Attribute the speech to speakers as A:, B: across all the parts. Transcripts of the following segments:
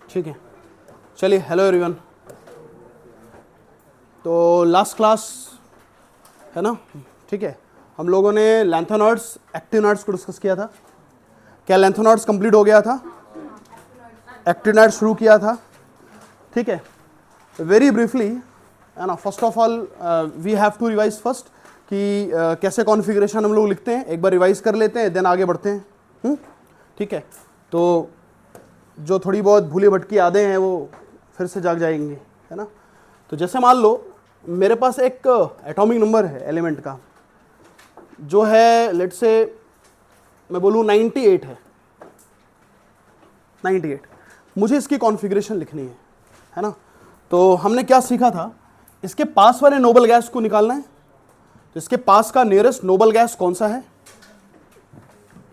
A: ठीक है, चलिए हेलो एवरीवन। तो लास्ट क्लास है ना, ठीक है, हम लोगों ने लैंथोनॉइड्स एक्टिनॉइड्स को डिस्कस किया था। क्या लैंथोनॉइड्स कंप्लीट हो गया था? एक्टिनॉइड्स शुरू किया था, ठीक है। वेरी ब्रीफली है ना, first of all we have to revise first कि कैसे कॉन्फ़िगरेशन हम लोग लिखते हैं, एक बार रिवाइज कर लेते हैं, देन आगे बढ़ते हैं। ठीक है, तो जो थोड़ी बहुत भूली भटकी यादें हैं वो फिर से जाग जाएंगी, है ना। तो जैसे मान लो मेरे पास एक एटॉमिक नंबर है एलिमेंट का, जो है लेट्स से मैं बोलूँ 98 है, 98। मुझे इसकी कॉन्फ़िगरेशन लिखनी है ना। तो हमने क्या सीखा था, इसके पास वाले नोबल गैस को निकालना है। तो इसके पास का नियरेस्ट नोबल गैस कौन सा है,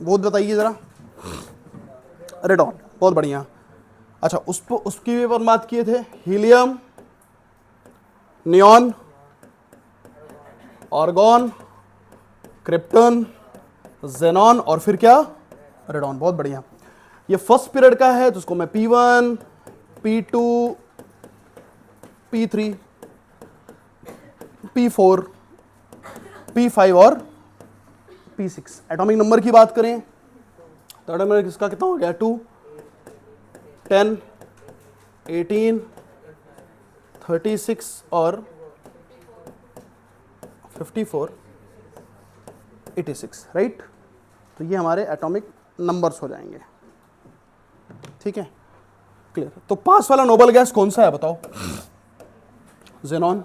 A: वो बताइए ज़रा। रेडॉन, बहुत बढ़िया। अच्छा, उसकी भी अपन बात किए थे, helium, neon, argon, krypton, xenon और फिर क्या, रेडॉन। बहुत बढ़िया। ये फर्स्ट पीरियड का है तो उसको मैं P1, P2, P3, P4, P5 और P6। एटॉमिक नंबर की बात करें तो एटॉमिक नंबर किसका कितना हो गया, 2, 10, 18, 36 और 54, 86, राइट। तो ये हमारे एटॉमिक नंबर्स हो जाएंगे, ठीक है, क्लियर। तो पास वाला नोबल गैस कौन सा है बताओ? जेनॉन।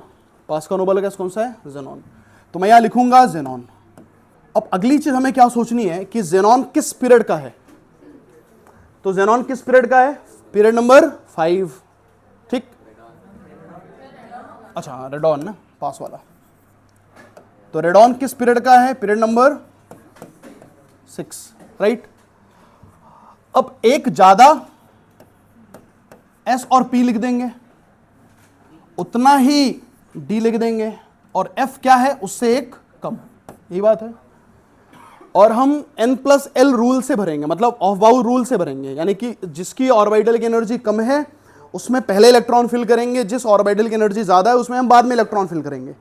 A: पास का नोबल गैस कौन सा है? जेनॉन। तो मैं यहां लिखूंगा जेनॉन। अब अगली चीज हमें क्या सोचनी है कि जेनॉन किस पीरियड का है। तो जेनॉन किस पीरियड का है? पीरियड नंबर 5, ठीक। अच्छा, रेडॉन ना पास वाला। तो रेडॉन किस पीरियड का है? Period number 6, right. अब एक ज्यादा S और P लिख देंगे, उतना ही D लिख देंगे, और F क्या है उससे एक कम, यही बात है। और हम N+L रूल से भरेंगे, मतलब ऑफ बाउ रूल से भरेंगे, यानी कि जिसकी ऑर्बिटल की एनर्जी कम है उसमें पहले इलेक्ट्रॉन फिल करेंगे, जिस ऑर्बिटल की एनर्जी ज्यादा है उसमें हम बाद में इलेक्ट्रॉन फिल करेंगे।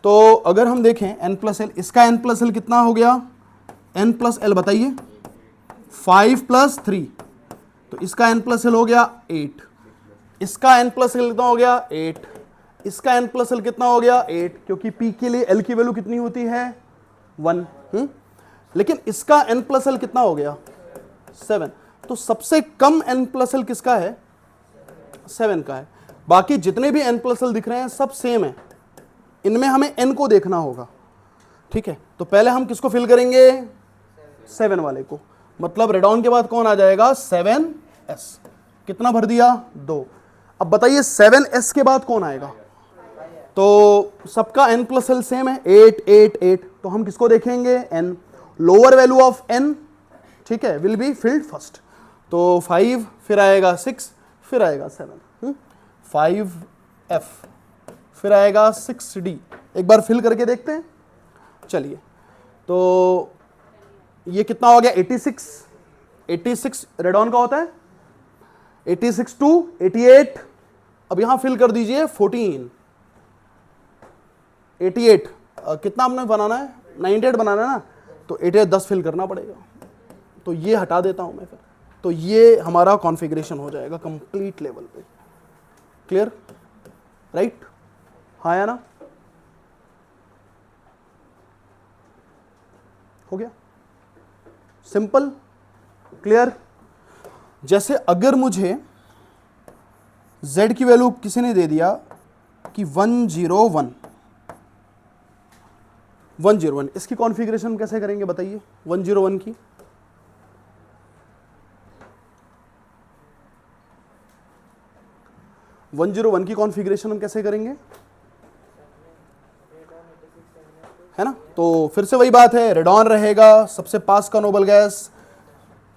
A: तो अगर हम देखें N+L, इसका N+L कितना हो गया? N+L बताइए, 5 + 3, तो इसका N+L हो गया 8, इसका N+L कितना हो गया 8, इसका N+L कितना हो गया 8, क्योंकि P के लिए L की वैल्यू कितनी होती है 1। लेकिन इसका N+L कितना हो गया 7। तो सबसे कम N+L किसका है? 7 का है। बाकी जितने भी N+L दिख रहे हैं सब सेम है, इनमें हमें N को देखना होगा, ठीक है। तो पहले हम किसको फिल करेंगे? 7 वाले को। मतलब रेडॉन के बाद कौन आ जाएगा? 7s। कितना भर दिया? 2। अब बताइए 7s के बाद कौन आएगा? तो सबका N+L सेम है, 8, 8, 8। तो हम किसको देखेंगे? N। Lower value of N, ठीक है, विल बी फिल्ड फर्स्ट। तो 5, फिर आएगा 6, फिर आएगा 7, 5f, फिर आएगा 6d। एक बार फिल करके देखते हैं, चलिए। तो ये कितना हो गया? 86। 86 रेडॉन का होता है, 86 to 88। अब यहां फिल कर दीजिए 14, 88 कितना हमने बनाना है? 98 बनाना है ना, तो 88 10 फिल करना पड़ेगा। तो ये हटा देता हूं मैं फिर। तो ये हमारा कॉन्फ़िगरेशन हो जाएगा कंप्लीट लेवल पे, क्लियर, राइट। हाँ या ना? हो गया, सिंपल, क्लियर। जैसे अगर मुझे Z की वैल्यू किसी ने दे दिया कि 101, 101, इसकी कॉन्फ़िगरेशन कैसे करेंगे बताइए? 101 की 101 की कॉन्फ़िगरेशन हम कैसे करेंगे, है ना। तो फिर से वही बात है, रेडॉन रहेगा, सबसे पास का नोबल गैस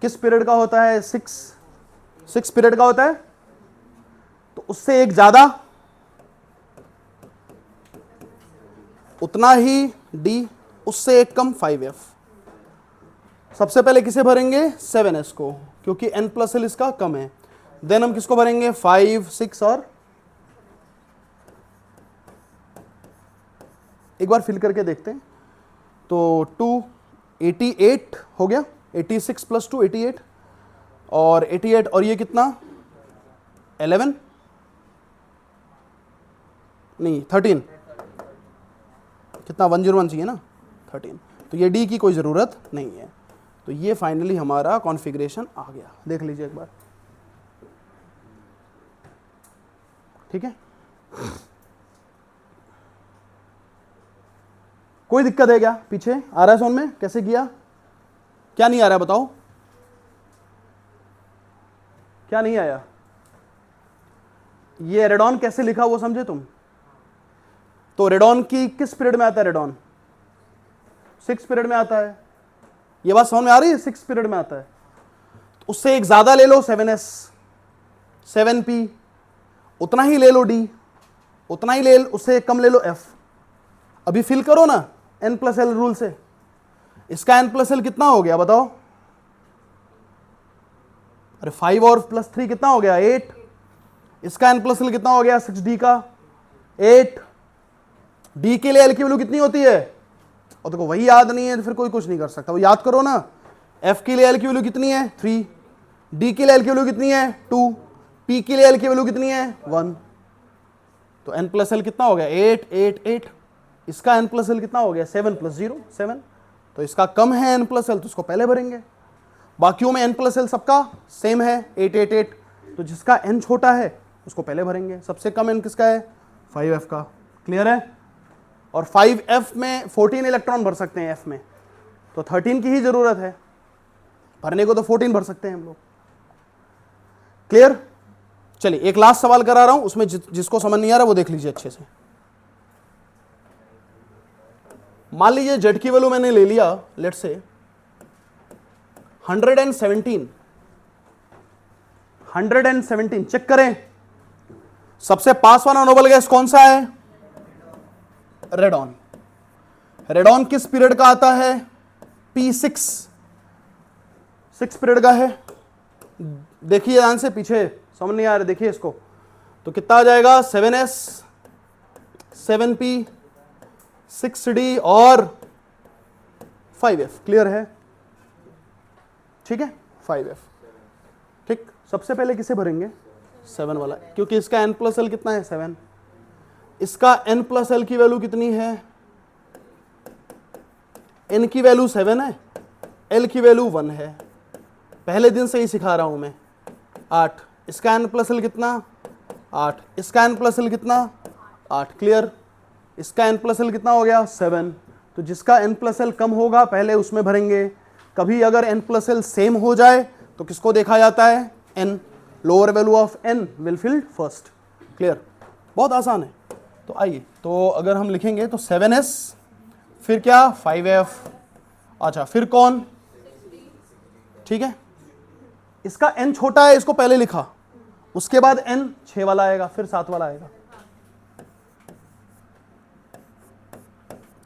A: किस पीरियड का होता है? 6 पीरियड का होता है। तो उससे एक ज्यादा, उतना ही D, उससे एक कम 5f। सबसे पहले किसे भरेंगे? 7s को, क्योंकि N+L इसका कम है। देन हम किसको भरेंगे 5 6 और एक बार फिल करके देखते हैं। तो 2 88 हो गया, 86 प्लस 2 88 और 88 और ये कितना 11 नहीं 13 कितना 101 चाहिए ना 13, तो ये डी की कोई ज़रूरत नहीं है। तो ये फाइनली हमारा कॉन्फ़िगरेशन आ गया, देख लीजिए एक बार, ठीक है। कोई दिक्कत है क्या? पीछे आ रहा है सोन में? कैसे किया? क्या नहीं आ रहा है बताओ, क्या नहीं आया? ये रेडॉन कैसे लिखा वो समझे तुम? तो रेडॉन की किस पीरियड में आता है? रेडॉन 6 पीरियड में आता है। ये बात समझ में आ रही है? 6 पीरियड में आता है। तो उससे एक ज्यादा ले लो 7s 7p, उतना ही ले लो d, उतना ही ले, उससे एक कम ले लो f। अभी फिल करो ना n+l रूल से। इसका n+l कितना हो गया बताओ? अरे 5 और +3 कितना हो गया 8। इसका n+l कितना हो गया 6d का 8। d के लिए l की वैल्यू कितनी होती है? और देखो वही याद नहीं है तो फिर कोई कुछ नहीं कर सकता, वो याद करो ना। f के लिए l की वैल्यू कितनी है 3, d के लिए l की वैल्यू कितनी है 2, p के लिए l की वैल्यू कितनी है 1। तो n+l कितना हो गया 8 8 8। इसका n+l कितना हो गया 7 + 0 7। तो इसका कम है n+l तो उसको पहले भरेंगे। बाकियों में n+l सबका सेम है 8 8 8, तो जिसका n छोटा है उसको पहले भरेंगे। सबसे कम n किसका है 5f का। क्लियर है? और 5f में 14 इलेक्ट्रॉन भर सकते हैं f में, तो 13 की ही जरूरत है भरने को, तो 14 भर सकते हैं हम लोग। क्लियर? चलिए एक लास्ट सवाल करा रहा हूं, उसमें जिसको समझ नहीं आ रहा वो देख लीजिए अच्छे से। मान लीजिए जेड की वैल्यू मैंने ले लिया लेट से 117। चेक करें सबसे पास वाला नोबल गैस कौन सा है? रेडॉन। रेडॉन किस पीरियड का आता है? P6 6 पीरियड का है। देखिए ध्यान से, पीछे समझ नहीं आ रहा, देखिए इसको। तो कितना आ जाएगा 7s 7p 6d और 5f। क्लियर है? ठीक है 5f। ठीक, सबसे पहले किसे भरेंगे 7 वाला, क्योंकि इसका n+l कितना है 7। इसका n+l की वैल्यू कितनी है? n की वैल्यू 7 है, l की वैल्यू 1 है। पहले दिन से ही सिखा रहा हूं मैं। 8। इसका n+l कितना 8। इसका n+l कितना 8। क्लियर? इसका n+l कितना हो गया 7। तो जिसका n+l कम होगा पहले उसमें भरेंगे। कभी अगर n+l सेम हो जाए तो किसको देखा जाता है? n। Lower value of n will field first. Clear? बहुत आसान है। तो आइए, तो अगर हम लिखेंगे तो 7s फिर क्या 5f, अच्छा फिर कौन? ठीक है, इसका n छोटा है, इसको पहले लिखा, उसके बाद n 6 वाला आएगा, फिर 7 वाला आएगा।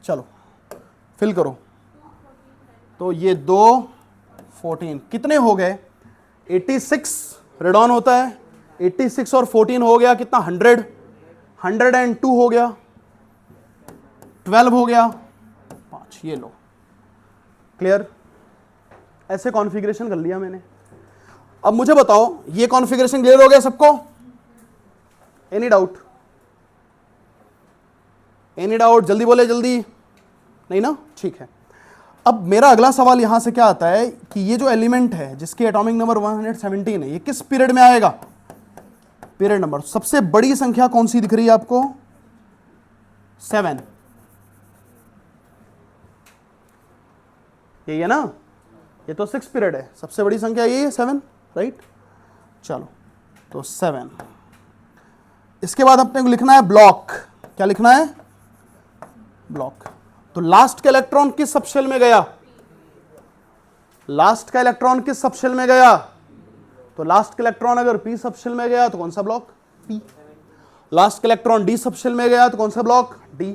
A: चलो फिल करो। तो ये 2 14 कितने हो गए? 86 रेडॉन होता है, 86 और 14 हो गया कितना 100, 102 हो गया, 12 हो गया 5। ये लो। क्लियर? ऐसे कॉन्फ़िगरेशन कर लिया मैंने। अब मुझे बताओ ये कॉन्फ़िगरेशन क्लियर हो गया सबको? Any doubt? Any doubt? जल्दी बोले, जल्दी नहीं ना? ठीक है। अब मेरा अगला सवाल यहां से क्या आता है कि ये जो एलिमेंट है जिसकी एटॉमिक नंबर 117 है, ये किस पीरियड में आएगा? पीरियड नंबर सबसे बड़ी संख्या कौन सी दिख रही है आपको? 7। यही है ना? ये तो 6 पीरियड है, सबसे बड़ी संख्या यही है 7, राइट? चलो तो 7। इसके बाद अपने को लिखना है ब्लॉक। क्या लिखना है? ब्लॉक। तो लास्ट का इलेक्ट्रॉन किस सबशेल में गया? लास्ट का इलेक्ट्रॉन किस सबशेल में गया? तो लास्ट का इलेक्ट्रॉन अगर p सबशेल में गया तो कौन सा ब्लॉक? p। लास्ट का इलेक्ट्रॉन d सबशेल में गया तो कौन सा ब्लॉक? d।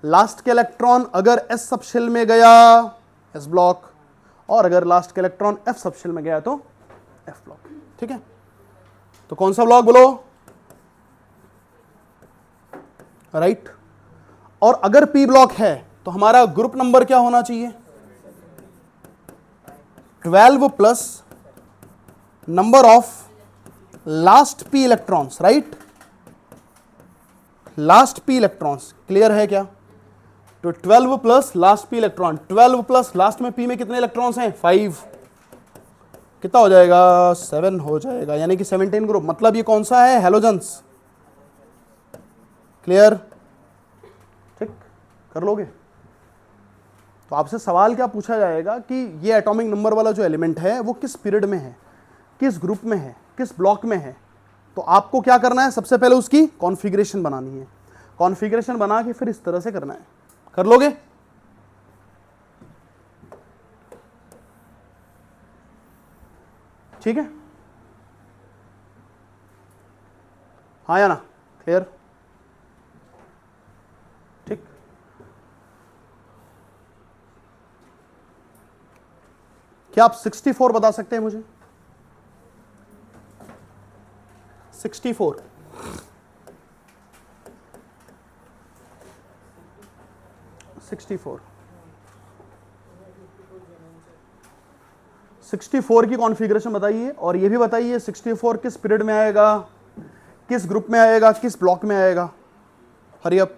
A: लास्ट का इलेक्ट्रॉन अगर s सबशेल में गया s ब्लॉक, और अगर लास्ट का इलेक्ट्रॉन f सबशेल में गया तो f ब्लॉक। ठीक है? तो कौन सा ब्लॉक बोलो, राइट। और अगर पी ब्लॉक है तो हमारा ग्रुप नंबर क्या होना चाहिए, 12 plus number of last P electrons, right, last P electrons. Clear है क्या? तो 12 plus last P electron, 12 plus last में पी में कितने इलेक्ट्रॉन्स हैं, 5, कितना हो जाएगा, 7 हो जाएगा, यानी कि 17 ग्रुप। मतलब ये कौन सा है, हेलोजेंस। क्लियर, ठीक, कर लोगे। तो आपसे सवाल क्या पूछा जाएगा कि ये एटॉमिक नंबर वाला जो एलिमेंट है वो किस पीरियड में है, किस ग्रुप में है, किस ब्लॉक में है। तो आपको क्या करना है, सबसे पहले उसकी कॉन्फ़िगरेशन बनानी है। कॉन्फ़िगरेशन बना के फिर इस तरह से करना है। कर लोगे? ठीक है, हाँ या ना, क्लियर, ठीक। क्या आप 64 बता सकते हैं मुझे? 64, सिक्सटी फोर की कॉन्फ़िगरेशन बताइए, और ये भी बताइए 64 किस पीरियड में आएगा, किस ग्रुप में आएगा, किस ब्लॉक में आएगा। Hurry up.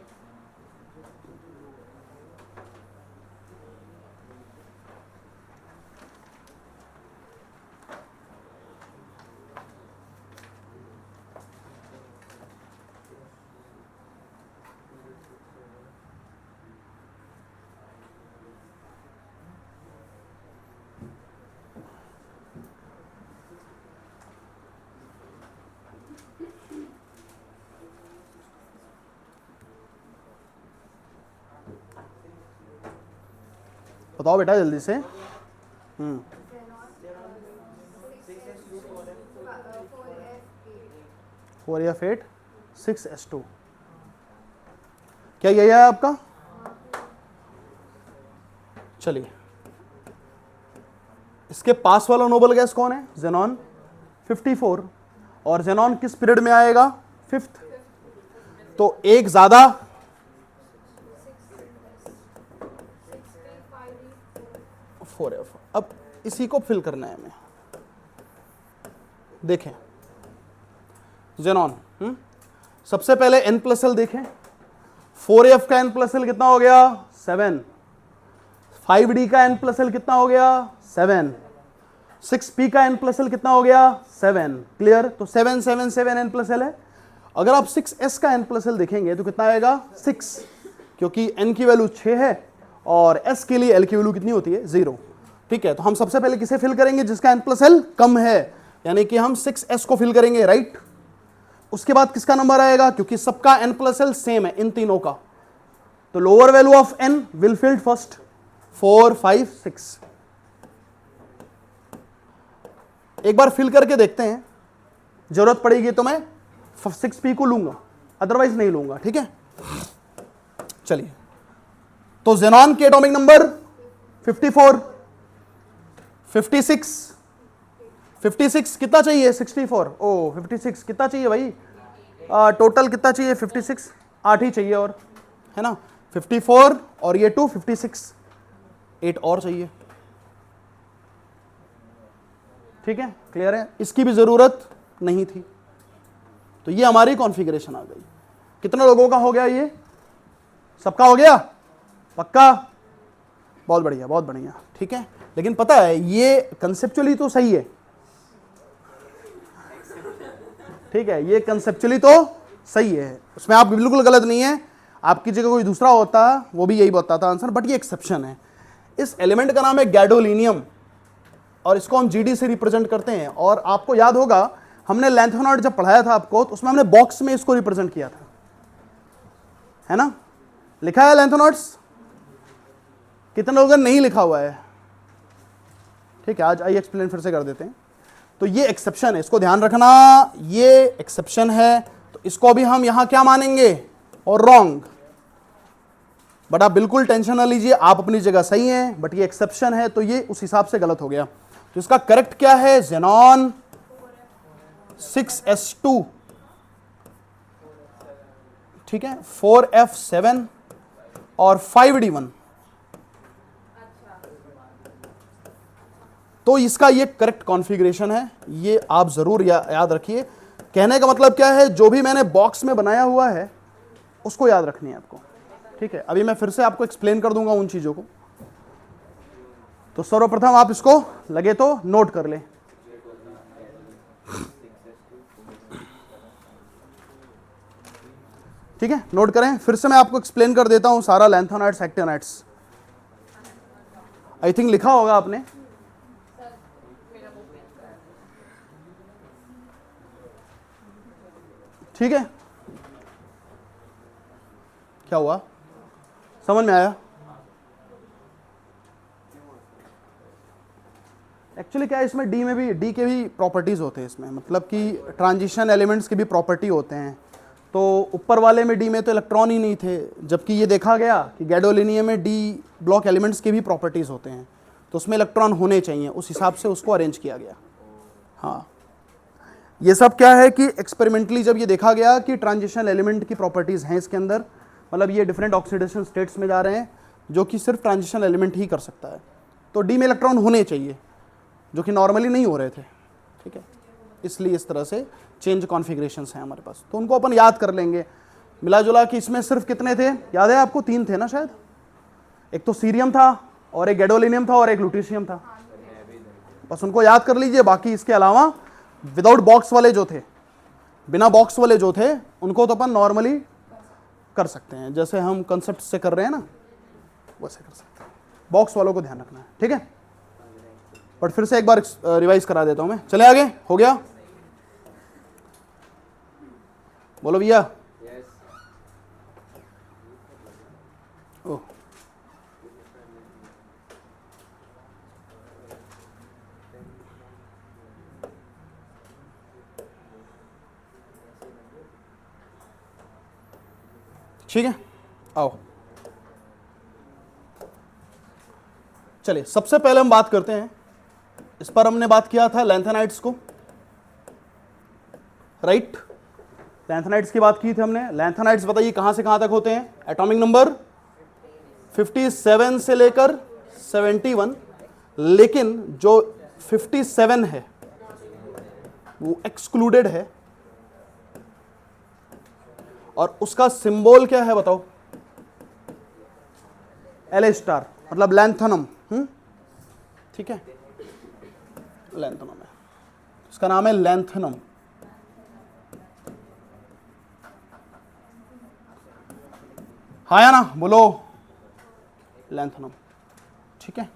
A: बताओ बेटा जल्दी से। 4F8 6S2, क्या यही है आपका? चलिए, इसके पास वाला नोबल गैस कौन है, जेनॉन 54, और जेनॉन किस पीरियड में आएगा, 5th। तो एक ज्यादा, अब इसी को फिल करना है हमें। देखें जेनॉन, सबसे पहले N+L देखें। 4F का N+L कितना हो गया, 7। 5D का N+L कितना हो गया, 7। 6P का N+L कितना हो गया, 7। क्लियर, तो 7 7 7 N+L है। अगर आप 6S का N+L देखेंगे तो कितना आएगा, 6, क्योंकि N की वैल्यू 6 है और S के लिए L की वैल्यू कितनी होती है, 0। ठीक है, तो हम सबसे पहले किसे फिल करेंगे, जिसका N+L कम है, यानी कि हम 6S को फिल करेंगे, राइट। उसके बाद किसका नंबर आएगा, क्योंकि सबका N+L सेम है इन तीनों का, तो lower value of N will field first, 4 5 6। एक बार फिल करके देखते हैं, जरूरत पड़ेगी तो मैं 6P को लूंगा, अदरवाइज नहीं लूंगा। ठीक है, चलिए, तो जेनॉन के एटॉमिक नंबर 54, 56 कितना चाहिए, 64, ओ 56 कितना चाहिए भाई, टोटल कितना चाहिए, 56, 8 ही चाहिए और, है ना, 54 और ये 2 56, 8 और चाहिए। ठीक है, क्लियर है, इसकी भी जरूरत नहीं थी। तो ये हमारी कॉन्फ़िगरेशन आ गई। कितने लोगों का हो गया, ये सबका हो गया, पक्का, बहुत बढ़िया बहुत बढ़िया। ठीक है, लेकिन पता है ये कंसेप्चुअली तो सही है, ठीक है, ये कंसेप्चुअली तो सही है, उसमें आप बिल्कुल गलत नहीं है। आपकी जगह कोई दूसरा होता वो भी यही बताता आंसर, बट ये एक्सेप्शन है। इस एलिमेंट का नाम है गैडोलिनियम और इसको हम जीडी से रिप्रेजेंट करते हैं। और आपको याद होगा हमने लैंथोनॉइड जब पढ़ाया था आपको, तो उसमें हमने बॉक्स में इसको रिप्रेजेंट किया था, है ना, लिखा है लैंथोनॉइड्स, कितने लोगों ने नहीं लिखा हुआ है। ठीक है, आज आइए एक्सप्लेन फिर से कर देते हैं। तो ये एक्सेप्शन है, इसको ध्यान रखना, ये एक्सेप्शन है, तो इसको अभी हम यहां क्या मानेंगे, और रॉन्ग। बट आप बिल्कुल टेंशन ना लीजिए, आप अपनी जगह सही हैं, बट ये एक्सेप्शन है तो ये उस हिसाब से गलत हो गया। तो इसका करेक्ट क्या है, जेनॉन 6s2, ठीक है, 4f7 और 5d1। तो इसका ये करेक्ट कॉन्फ़िगरेशन है, ये आप जरूर याद रखिए। कहने का मतलब क्या है, जो भी मैंने बॉक्स में बनाया हुआ है उसको याद रखनी है आपको, ठीक है। अभी मैं फिर से आपको एक्सप्लेन कर दूंगा उन चीजों को। तो सर्वप्रथम आप इसको लगे तो नोट कर लें। ठीक है, नोट करें। फिर से मैं आपको एक्सप्लेन कर देता हूं सारा लैंथेनाइड्स एक्टिनाइड्स। आई थिंक लिखा होगा आपने। ठीक है, क्या हुआ, समझ में आया? एक्चुअली क्या है, इसमें डी में भी, डी के भी प्रॉपर्टीज होते हैं इसमें, मतलब कि ट्रांजिशन एलिमेंट्स के भी प्रॉपर्टी होते हैं। तो ऊपर वाले में डी में तो इलेक्ट्रॉन ही नहीं थे, जबकि ये देखा गया कि गैडोलिनियम में डी ब्लॉक एलिमेंट्स के भी प्रॉपर्टीज होते हैं, तो उसमें इलेक्ट्रॉन होने चाहिए, उस हिसाब से उसको अरेंज किया गया। हाँ, ये सब क्या है कि एक्सपेरिमेंटली जब ये देखा गया कि ट्रांजिशन एलिमेंट की प्रॉपर्टीज हैं इसके अंदर, मतलब ये डिफरेंट ऑक्सीडेशन स्टेट्स में जा रहे हैं जो कि सिर्फ ट्रांजिशन एलिमेंट ही कर सकता है, तो डी में इलेक्ट्रॉन होने चाहिए जो कि नॉर्मली नहीं हो रहे थे, ठीक है। इसलिए इस तरह से चेंज कॉन्फ़िगरेशंस हैं हमारे पास, तो उनको अपन याद कर लेंगे मिला जुला कि इसमें सिर्फ कितने थे, याद है आपको? 3 थे ना शायद, एक तो सीरियम था और एक गैडोलिनियम था और एक लुटीशियम था, बस उनको याद कर लीजिए। बाकी इसके अलावा विदाउट बॉक्स वाले जो थे, बिना बॉक्स वाले जो थे, उनको तो अपन नॉर्मली कर सकते हैं, जैसे हम कंसेप्ट से कर रहे हैं ना वैसे कर सकते हैं। बॉक्स वालों को ध्यान रखना है, ठीक है। बट फिर से एक बार रिवाइज करा देता हूं मैं। चले आगे, हो गया? बोलो भैया। ओह, ठीक है, आओ। चलिए, सबसे पहले हम बात करते हैं, इस पर हमने बात किया था लैंथेनाइड्स को, राइट? लैंथेनाइड्स की बात की थी हमने। लैंथेनाइड्स बताइए कहां से कहां तक होते हैं? एटॉमिक नंबर 57 से लेकर 71, लेकिन जो 57 है वो एक्सक्लूडेड है, और उसका सिंबल क्या है बताओ? L*, मतलब लैंथनम, ठीक है, लैंथनम है, उसका नाम है लैंथनम। हाँ या ना, बोलो, लैंथनम, ठीक है।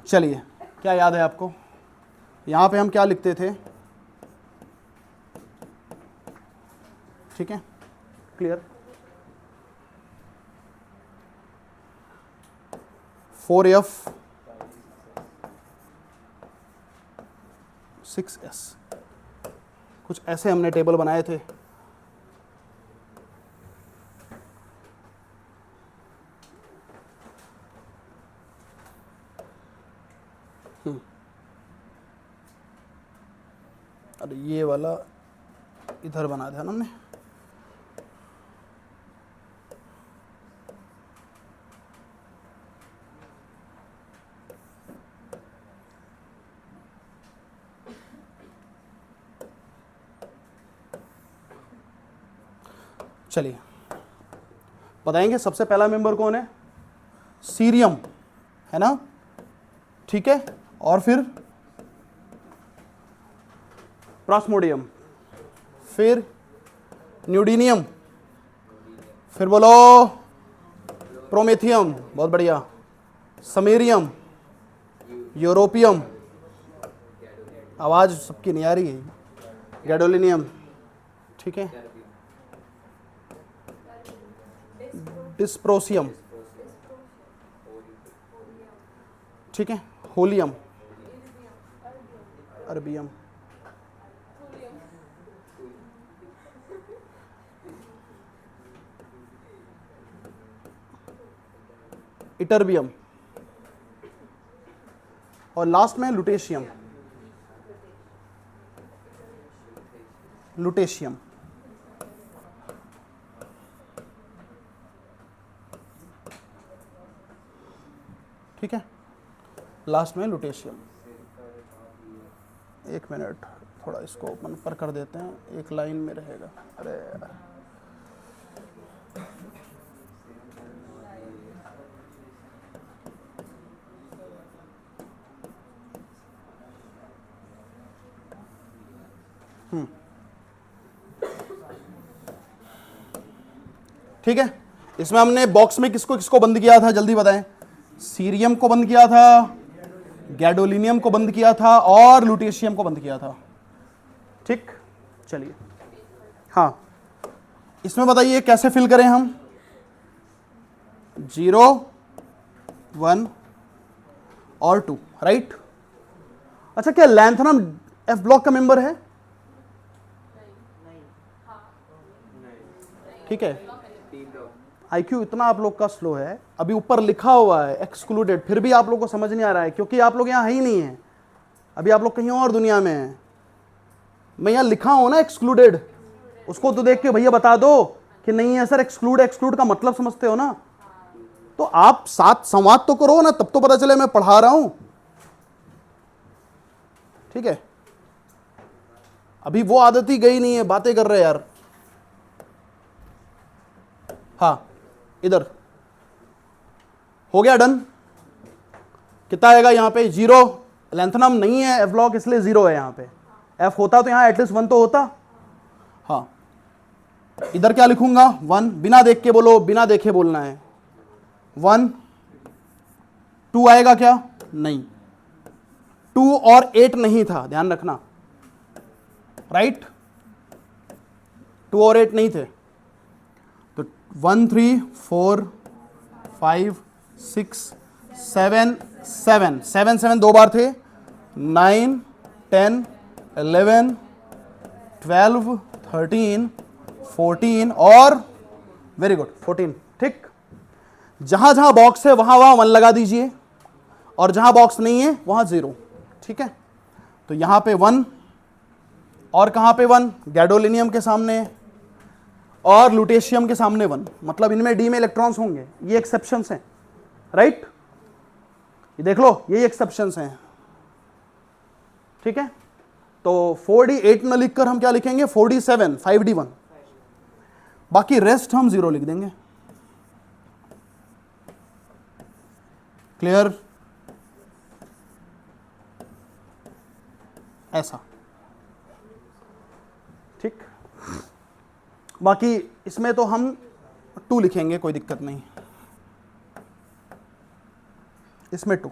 A: चलिए, क्या याद है आपको? यहां पे हम क्या लिखते थे? ठीक है, क्लियर? 4f 6s, कुछ ऐसे हमने टेबल बनाए थे। अरे ये वाला इधर बना था ना हमने। चलिए, बताएंगे सबसे पहला मेंबर कौन है? सीरियम, है ना, ठीक है। और फिर प्लास्मोडियम, फिर न्यूडीनियम, फिर बोलो प्रोमेथियम, बहुत बढ़िया, समेरियम, यूरोपियम, आवाज सबकी नहीं आ रही है, गैडोलिनियम, ठीक है, डिस्प्रोसियम, ठीक है, होलियम, अरबियम, इटर्बियम, और लास्ट में लुटेशियम। लुटेशियम, ठीक है, लास्ट में लुटेशियम। एक मिनट, थोड़ा इसको ओपन पर कर देते हैं, एक लाइन में रहेगा। अरे यार, ठीक है। इसमें हमने बॉक्स में किसको किसको बंद किया था, जल्दी बताएं। सीरियम को बंद किया था, गैडोलिनियम को बंद किया था, और लुटेशियम को बंद किया था। ठीक, चलिए, हाँ, इसमें बताइए कैसे फिल करें हम। 0, 1 और 2, राइट। अच्छा, क्या लैंथनम एफ ब्लॉक का मेंबर है? ठीक है, आईक्यू इतना आप लोग का स्लो है, अभी ऊपर लिखा हुआ है एक्सक्लूडेड, फिर भी आप लोग को समझ नहीं आ रहा है, क्योंकि आप लोग यहाँ है ही नहीं है, अभी आप लोग कहीं और दुनिया में हैं। मैं यहाँ लिखा हूं ना एक्सक्लूडेड, उसको तो देख के भैया बता दो कि नहीं है सर, एक्सक्लूड, एक्सक्लूड का मतलब समझते हो ना, तो आप साथ संवाद तो करो ना, तब तो पता चले मैं पढ़ा रहा हूं। ठीक है, अभी वो आदत ही गई नहीं है, बातें कर रहे यार। हाँ, इधर हो गया डन। कितना आएगा यहाँ पे? 0, लैंथनम नहीं है एफ ब्लॉक, इसलिए 0 है यहाँ पे। एफ होता तो यहाँ एटलीस्ट 1 तो होता। हाँ, इधर क्या लिखूंगा? 1, बिना देख के बोलो, बिना देखे बोलना है। 1, 2 आएगा क्या? नहीं, 2 और 8 नहीं था, ध्यान रखना, राइट। 2 और 8 नहीं थे, तो 1, 3, 4, 5, 6, 7, 7, 7, 7 2 बार थे, 9, 10, 11, 12, 13, 14 और वेरी गुड 14। ठीक, जहां जहां बॉक्स है वहां वहां 1 लगा दीजिए, और जहां बॉक्स नहीं है वहां 0। ठीक है, तो यहां पे 1, और कहां पे 1? गैडोलिनियम के सामने और लुटेशियम के सामने 1, मतलब इनमें डी में इलेक्ट्रॉन्स होंगे। ये एक्सेप्शंस हैं, राइट, ये देख लो, ये एक्सेप्शंस हैं। ठीक है, तो 4d8 न लिखकर हम क्या लिखेंगे? 4d7, 5d1, बाकी रेस्ट हम 0 लिख देंगे। क्लियर? ऐसा, ठीक। बाकी इसमें तो हम 2 लिखेंगे, कोई दिक्कत नहीं, इसमें 2।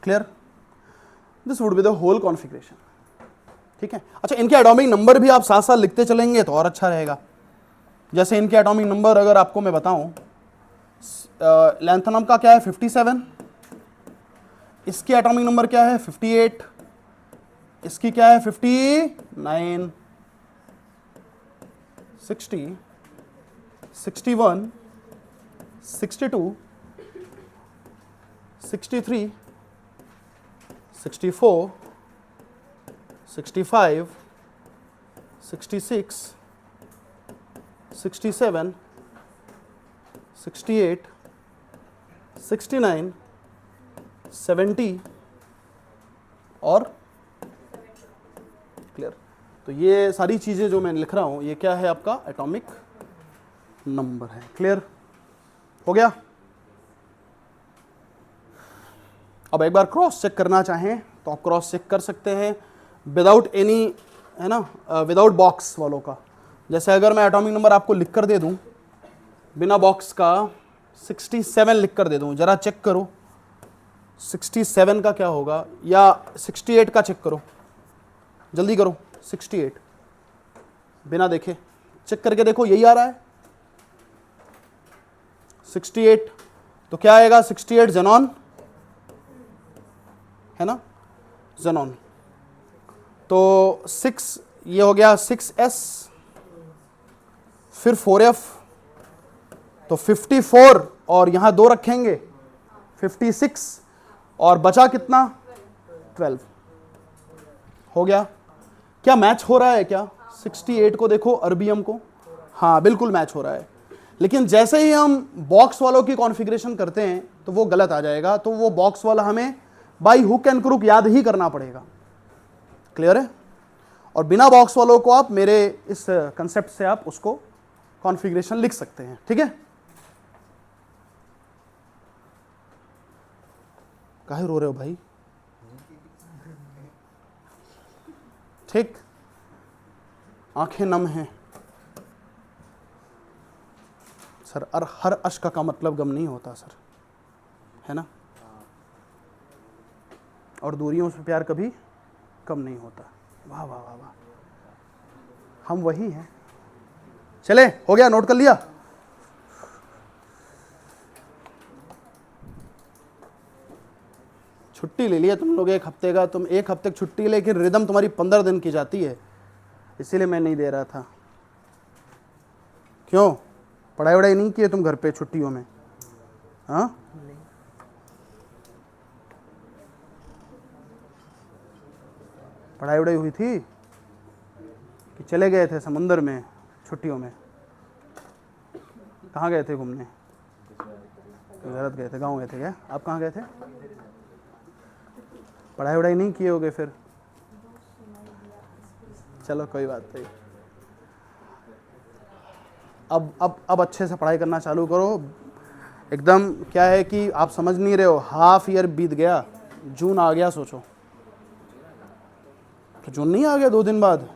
A: Clear? This would be the whole configuration. ठीक है, अच्छा, इनके एटॉमिक नंबर भी आप साथ साथ लिखते चलेंगे तो और अच्छा रहेगा। जैसे इनके एटॉमिक नंबर अगर आपको मैं बताऊं, लैंथनम का क्या है? 57, इसके एटॉमिक नंबर क्या है? 58, इसकी क्या है? 59, 60, 61, 62, 63, 64, 65, 66, 67, 68, 69, 70 और क्लियर। तो ये सारी चीज़ें जो मैं लिख रहा हूँ, ये क्या है? आपका एटॉमिक नंबर है। क्लियर हो गया? अब एक बार क्रॉस चेक करना चाहें तो आप क्रॉस चेक कर सकते हैं विदाउट एनी, है ना, विदाउट बॉक्स वालों का। जैसे अगर मैं एटॉमिक नंबर आपको लिख कर दे दूं बिना बॉक्स का, 67 लिख कर दे दूं, जरा चेक करो 67 का क्या होगा, या 68 का चेक करो, जल्दी करो। 68 बिना देखे चेक करके देखो, यही आ रहा है 68, तो क्या आएगा? 68 ज़ेनॉन, है ना, ज़ेनॉन। तो 6 ये हो गया 6s, फिर 4F, तो 54 और यहां 2 रखेंगे 56, और बचा कितना 12। हो गया? क्या मैच हो रहा है क्या? 68 को देखो, अर्बियम को, हाँ बिल्कुल मैच हो रहा है। लेकिन जैसे ही हम बॉक्स वालों की कॉन्फ़िगरेशन करते हैं तो वो गलत आ जाएगा, तो वो बॉक्स वाला हमें बाई हुक एंड क्रुक याद ही करना पड़ेगा। क्लियर है? और बिना बॉक्स वालों को आप मेरे इस कंसेप्ट से आप उसको कॉन्फ़िगरेशन लिख सकते हैं। ठीक है? काहे रो रहे हो भाई? ठीक, आंखें नम हैं सर। और हर अश्क का मतलब गम नहीं होता सर, है ना? और दूरियों से प्यार कभी कम नहीं होता। वाह वाह वाह वाह, हम वही हैं। चले, हो गया? नोट कर लिया? छुट्टी ले लिया तुम लोग 1 हफ्ते का। तुम 1 हफ्ते की छुट्टी, लेकिन रिदम तुम्हारी 15 दिन की जाती है, इसीलिए मैं नहीं दे रहा था। क्यों? पढ़ाई वढ़ाई नहीं किए तुम घर पे छुट्टियों में? हाँ, पढ़ाई वढ़ाई हुई थी कि चले गए थे समुंदर में छुट्टियों में? कहाँ गए थे घूमने? गुजरात गए थे, गाँव गए थे क्या? आप कहाँ गए थे? पढ़ाई वढ़ाई नहीं किए होगे फिर? चलो कोई बात नहीं। अब अच्छे से पढ़ाई करना चालू करो एकदम। क्या है कि आप समझ नहीं रहे हो, हाफ ईयर बीत गया, जून आ गया। सोचो तो जून नहीं आ गया 2 दिन बाद?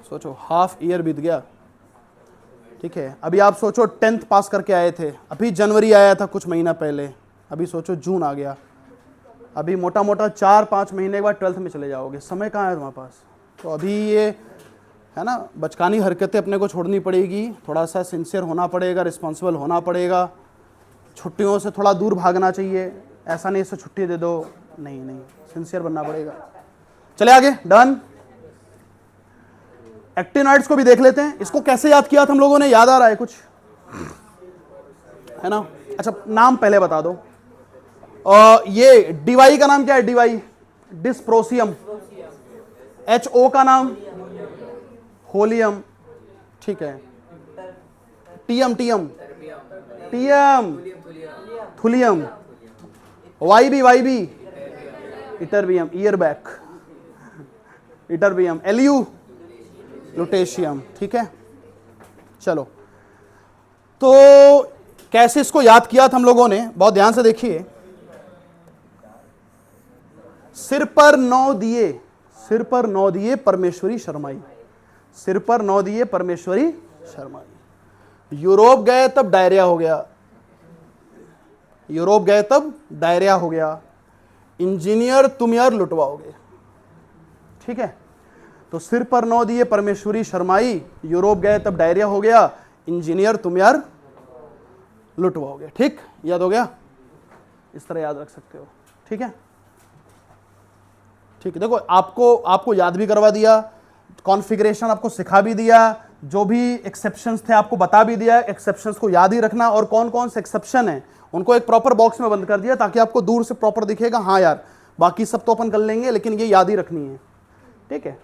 A: सोचो, हाफ ईयर बीत गया। ठीक है, अभी आप सोचो 10th पास करके आए थे, अभी जनवरी आया था कुछ महीना पहले, अभी सोचो जून आ गया, अभी मोटा मोटा 4-5 महीने के बाद 12th में चले जाओगे। समय कहाँ है तुम्हारे पास? तो अभी ये है ना, बचकानी हरकतें अपने को छोड़नी पड़ेगी, थोड़ा सा सिंसियर होना पड़ेगा, रिस्पॉन्सिबल होना पड़ेगा, छुट्टियों से थोड़ा दूर भागना चाहिए। ऐसा नहीं इससे छुट्टी दे दो, नहीं नहीं, सिंसियर बनना पड़ेगा। चले आगे, डन। एक्टिनॉइड्स को भी देख लेते हैं। इसको कैसे याद किया था हम लोगों ने? याद आ रहा है कुछ, है ना? अच्छा, नाम पहले बता दो। ये डीवाई का नाम क्या है? D Y dysprosium. HO का नाम होलियम। ठीक है। TM TM TM thulium. YB ytterbium, ईयरबैक ytterbium. LU lutetium. ठीक है, चलो। तो कैसे इसको याद किया था हम लोगों ने? बहुत ध्यान से देखिए। सिर पर 9 दिए, सिर पर 9 दिए परमेश्वरी शर्माई, सिर पर 9 दिए परमेश्वरी शर्माई। यूरोप गए तब डायरिया हो गया, यूरोप गए तब डायरिया हो गया। इंजीनियर तुम यार लुटवाओगे। ठीक है, तो सिर पर 9 दिए परमेश्वरी शर्माई, यूरोप गए तब डायरिया हो गया, इंजीनियर तुम यार लुटवाओगे। ठीक, याद हो गया? इस तरह याद रख सकते हो। ठीक है, ठीक है। देखो, आपको याद भी करवा दिया, कॉन्फ़िगरेशन आपको सिखा भी दिया, जो भी एक्सेप्शंस थे आपको बता भी दिया। एक्सेप्शंस को याद ही रखना, और कौन कौन से एक्सेप्शन है उनको एक प्रॉपर बॉक्स में बंद कर दिया, ताकि आपको दूर से प्रॉपर दिखेगा। हाँ यार, बाकी सब तो अपन कर लेंगे, लेकिन ये याद ही रखनी है। ठीक है,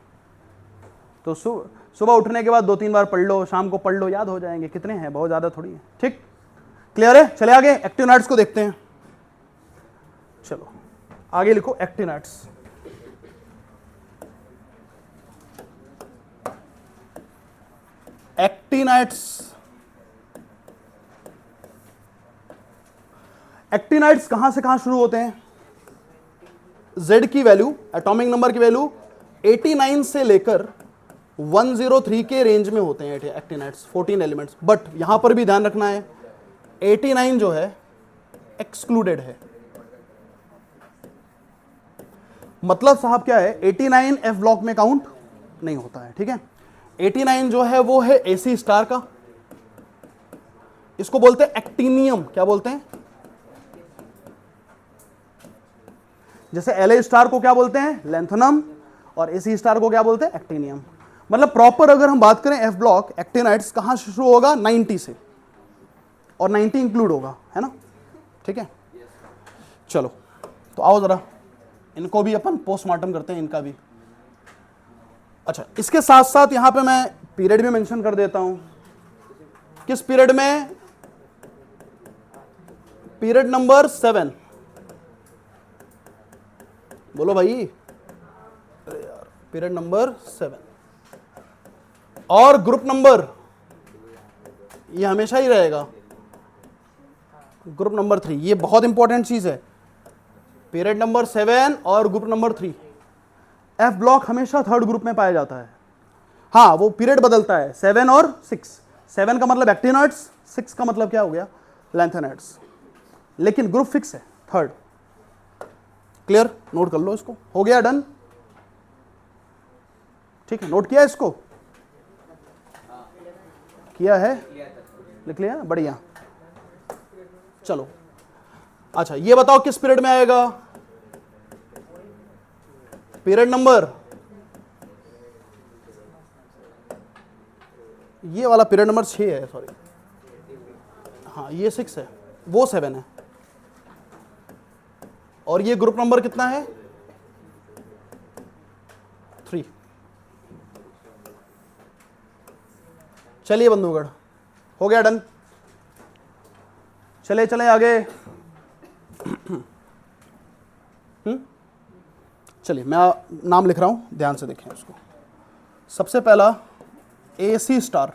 A: तो सुबह उठने के बाद 2-3 बार पढ़ लो, शाम को पढ़ लो, याद हो जाएंगे। कितने हैं, बहुत ज़्यादा थोड़ी है। ठीक, क्लियर है? चले आगे, एक्टिनॉइड्स को देखते हैं। चलो आगे लिखो, एक्टिनॉइड्स। एक्टिनाइड्स कहां से कहां शुरू होते हैं? Z की वैल्यू, एटॉमिक नंबर की वैल्यू 89 से लेकर 103 के रेंज में होते हैं एक्टिनाइड्स, 14 एलिमेंट्स। बट यहां पर भी ध्यान रखना है, 89 जो है एक्सक्लूडेड है। मतलब साहब क्या है, 89 F ब्लॉक में काउंट नहीं होता है। ठीक है, 89 जो है वो है AC स्टार का, इसको बोलते हैं एक्टिनियम। क्या बोलते हैं? जैसे LA स्टार को क्या बोलते हैं? लैंथोनम, और AC स्टार को क्या बोलते हैं? एक्टिनियम। मतलब प्रॉपर अगर हम बात करें एफ ब्लॉक एक्टिनाइड्स कहां से शुरू होगा, 90 से, और 90 इंक्लूड होगा, है ना, ठीक है। चलो तो आओ जरा इनको भी अपन पोस्टमार्टम करते हैं, इनका भी। अच्छा, इसके साथ साथ यहां पे मैं पीरियड भी मेंशन कर देता हूं। किस पीरियड में? Period number 7। बोलो भाई, अरे यार, पीरियड नंबर 7। और ग्रुप नंबर ये हमेशा ही रहेगा, ग्रुप नंबर 3। ये बहुत इंपॉर्टेंट चीज है, पीरियड नंबर 7 और ग्रुप नंबर 3। एफ ब्लॉक हमेशा थर्ड ग्रुप में पाया जाता है। हाँ, वो पीरियड बदलता है, 7 और 6। 7 का मतलब एक्टिनॉइड्स, 6 का मतलब क्या हो गया, लैंथेनॉइड्स, लेकिन ग्रुप फिक्स है, थर्ड। क्लियर? नोट कर लो इसको। हो गया डन? ठीक है, नोट किया इसको? किया है? लिख लिया? बढ़िया। चलो, अच्छा ये बताओ किस पीरियड में आएगा? पीरियड नंबर, ये वाला पीरियड नंबर 6 है, सॉरी, हाँ ये 6 है, वो 7 है। और ये ग्रुप नंबर कितना है? 3। चलिए बंधुगढ़, हो गया डन। चले चले आगे। चलिए मैं नाम लिख रहा हूं, ध्यान से देखें इसको। सबसे पहला AC स्टार,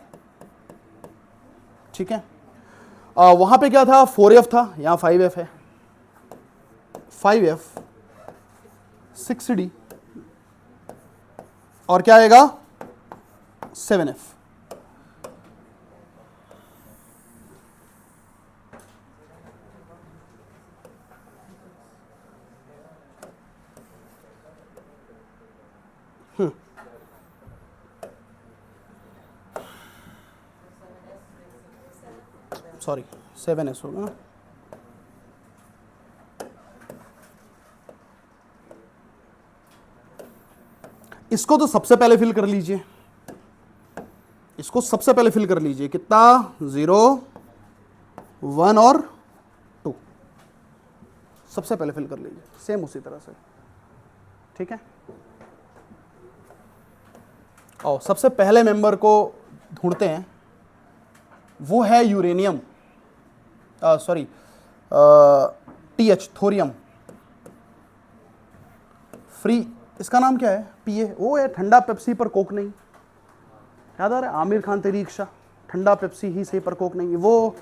A: ठीक है। वहां पे क्या था, 4F था, यहां 5F है। 5F 6D, और क्या आएगा, 7F। सॉरी 7S होगा ना। इसको तो सबसे पहले फिल कर लीजिए, इसको सबसे पहले फिल कर लीजिए। कितना? 0, 1 और 2 सबसे पहले फिल कर लीजिए, सेम उसी तरह से, ठीक है। और सबसे पहले मेंबर को ढूंढते हैं, वो है uranium, sorry TH, thorium free. इसका नाम क्या है? PA। वो है ठंडा पेप्सी पर कोक नहीं, याद आ रहा है, आमिर खान तेरी इच्छा, ठंडा पेप्सी ही सही पर कोक नहीं। वो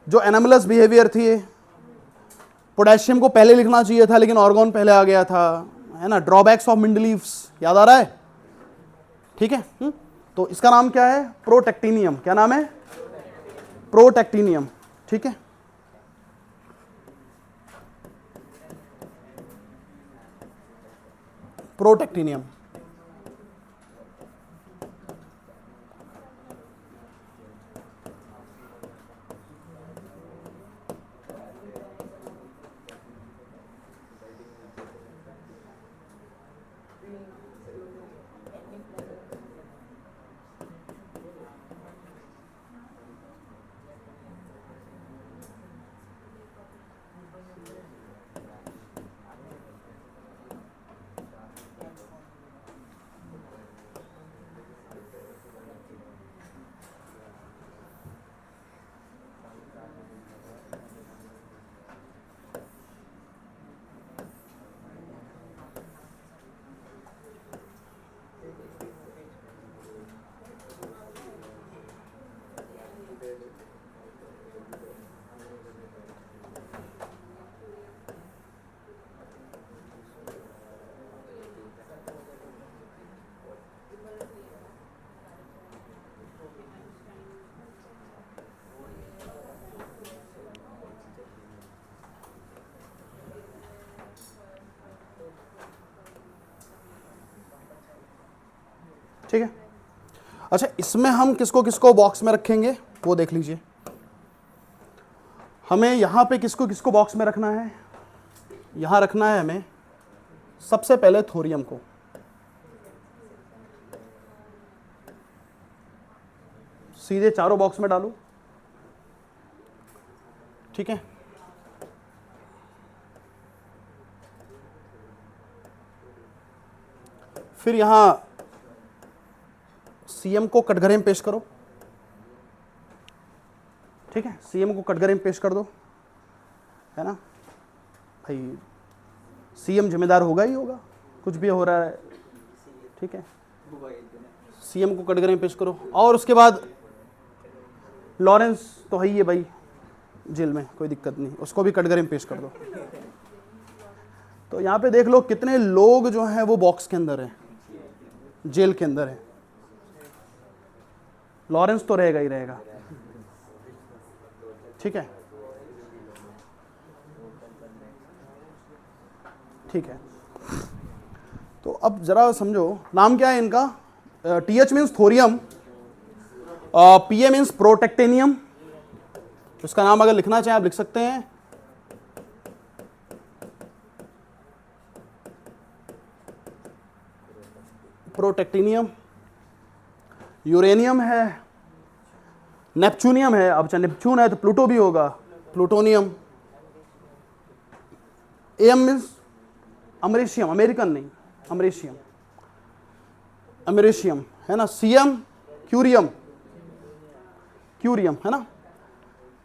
A: जो एनामलस बिहेवियर थी, पोटेशियम को पहले लिखना चाहिए था लेकिन ऑर्गन पहले आ गया था, है ना। ड्रॉबैक्स ऑफ मिंडलीव्स, याद आ रहा है, ठीक है। तो इसका नाम क्या है? प्रोटेक्टिनियम। क्या नाम है? प्रोटेक्टिनियम, ठीक है। प्रोटेक्टिनियम। ठीक है। अच्छा, इसमें हम किसको किसको बॉक्स में रखेंगे वो देख लीजिए। हमें यहां पे किसको किसको बॉक्स में रखना है? यहां रखना है हमें सबसे पहले थोरियम को, सीधे चारों बॉक्स में डालो, ठीक है। फिर यहां सीएम को कटघरे में पेश करो, ठीक है। सीएम को कटघरे में पेश कर दो, है ना भाई, सीएम जिम्मेदार होगा ही होगा, कुछ भी हो रहा है, ठीक है। सीएम को कटघरे में पेश करो, और उसके बाद लॉरेंस तो है ही है भाई जेल में, कोई दिक्कत नहीं, उसको भी कटघरे में पेश कर दो। तो यहां पे देख लो कितने लोग जो हैं वो बॉक्स के अंदर हैं, जेल के अंदर है। लॉरेंस तो रहेगा ही रहेगा, ठीक है, ठीक है। तो अब जरा समझो, नाम क्या है इनका, TH means thorium, PA means protactinium. इसका नाम अगर लिखना चाहें आप लिख सकते हैं, प्रोटेक्टेनियम। यूरेनियम है, नेपच्यूनियम है, अब चाहे नेपच्यून है तो प्लूटो भी होगा, प्लूटोनियम। AM मीन्स अमरीशियम, अमेरिकन नहीं, अमरीशियम, अमरीशियम है ना। CM क्यूरियम, क्यूरियम है ना।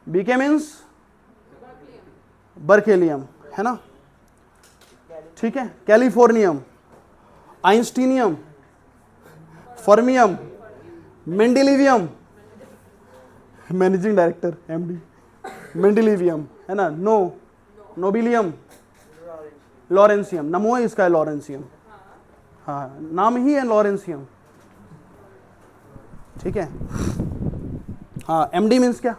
A: BK मीन्स बर्केलियम है ना, ठीक है। Californium, einsteinium, fermium, mendelevium, managing director MD, mendelevium है ना। नोबिलियम, लॉरेंसियम, नमो है इसका है लॉरेंसियम, हाँ नाम ही है लॉरेंसियम, ठीक है। हाँ MD मीन्स क्या,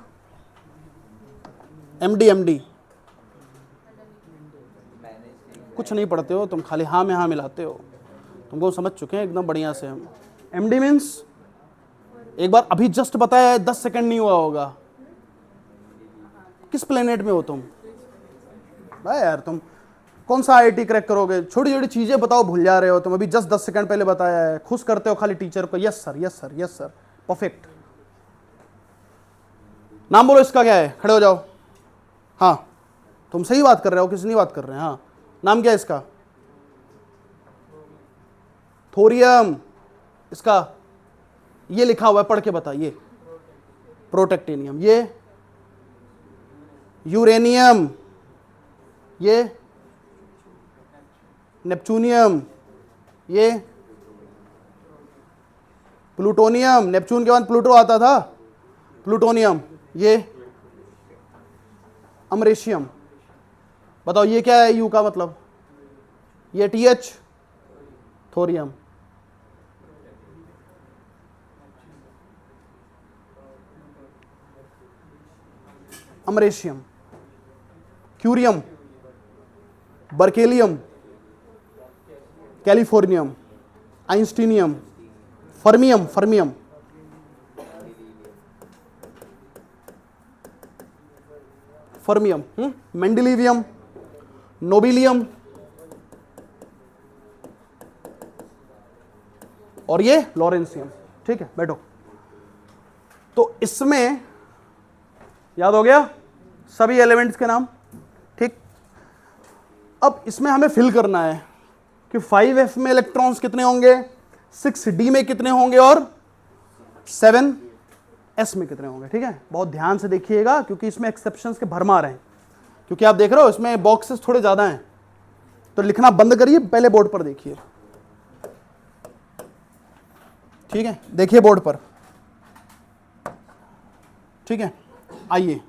A: MD कुछ नहीं पढ़ते हो तुम, खाली हाँ में हाँ मिलाते हो, तुमको समझ चुके हैं एकदम बढ़िया से हम। MD मीन्स एक बार अभी जस्ट बताया है, 10 सेकंड नहीं हुआ होगा, किस प्लेनेट में हो तुम भाई यार, तुम कौन सा IIT क्रैक करोगे, छोटी छोटी चीजें बताओ भूल जा रहे हो तुम, अभी जस्ट 10 सेकंड पहले बताया है, खुश करते हो खाली टीचर को, yes sir yes sir yes sir, perfect. नाम बोलो इसका क्या है, खड़े हो जाओ। हाँ तुम सही बात कर रहे हो, किसी नहीं बात कर रहे हैं, हाँ नाम क्या है इसका, थोरियम, इसका ये लिखा हुआ है, पढ़ के बताइए, प्रोटेक्टेनियम, ये यूरेनियम, ये नेपच्यूनियम, ये प्लूटोनियम, नेपच्यून के बाद प्लूटो आता था, प्लूटोनियम, ये अमरीशियम। बताओ ये क्या है, यू का मतलब, ये TH thorium, americium, curium, berkelium, californium, einsteinium, fermium, fermium, fermium, mendelevium, nobelium, और ये लॉरेंसियम, ठीक है। बैठो। तो इसमें याद हो गया सभी एलिमेंट्स के नाम, ठीक। अब इसमें हमें फिल करना है कि 5f में इलेक्ट्रॉन्स कितने होंगे, 6d में कितने होंगे, और 7s में कितने होंगे, ठीक है। बहुत ध्यान से देखिएगा क्योंकि इसमें एक्सेप्शंस के भरमार हैं, क्योंकि आप देख रहे हो इसमें बॉक्सेस थोड़े ज्यादा हैं, तो लिखना बंद करिए, पहले बोर्ड पर देखिए, ठीक है। देखिए बोर्ड पर, ठीक है। आइए,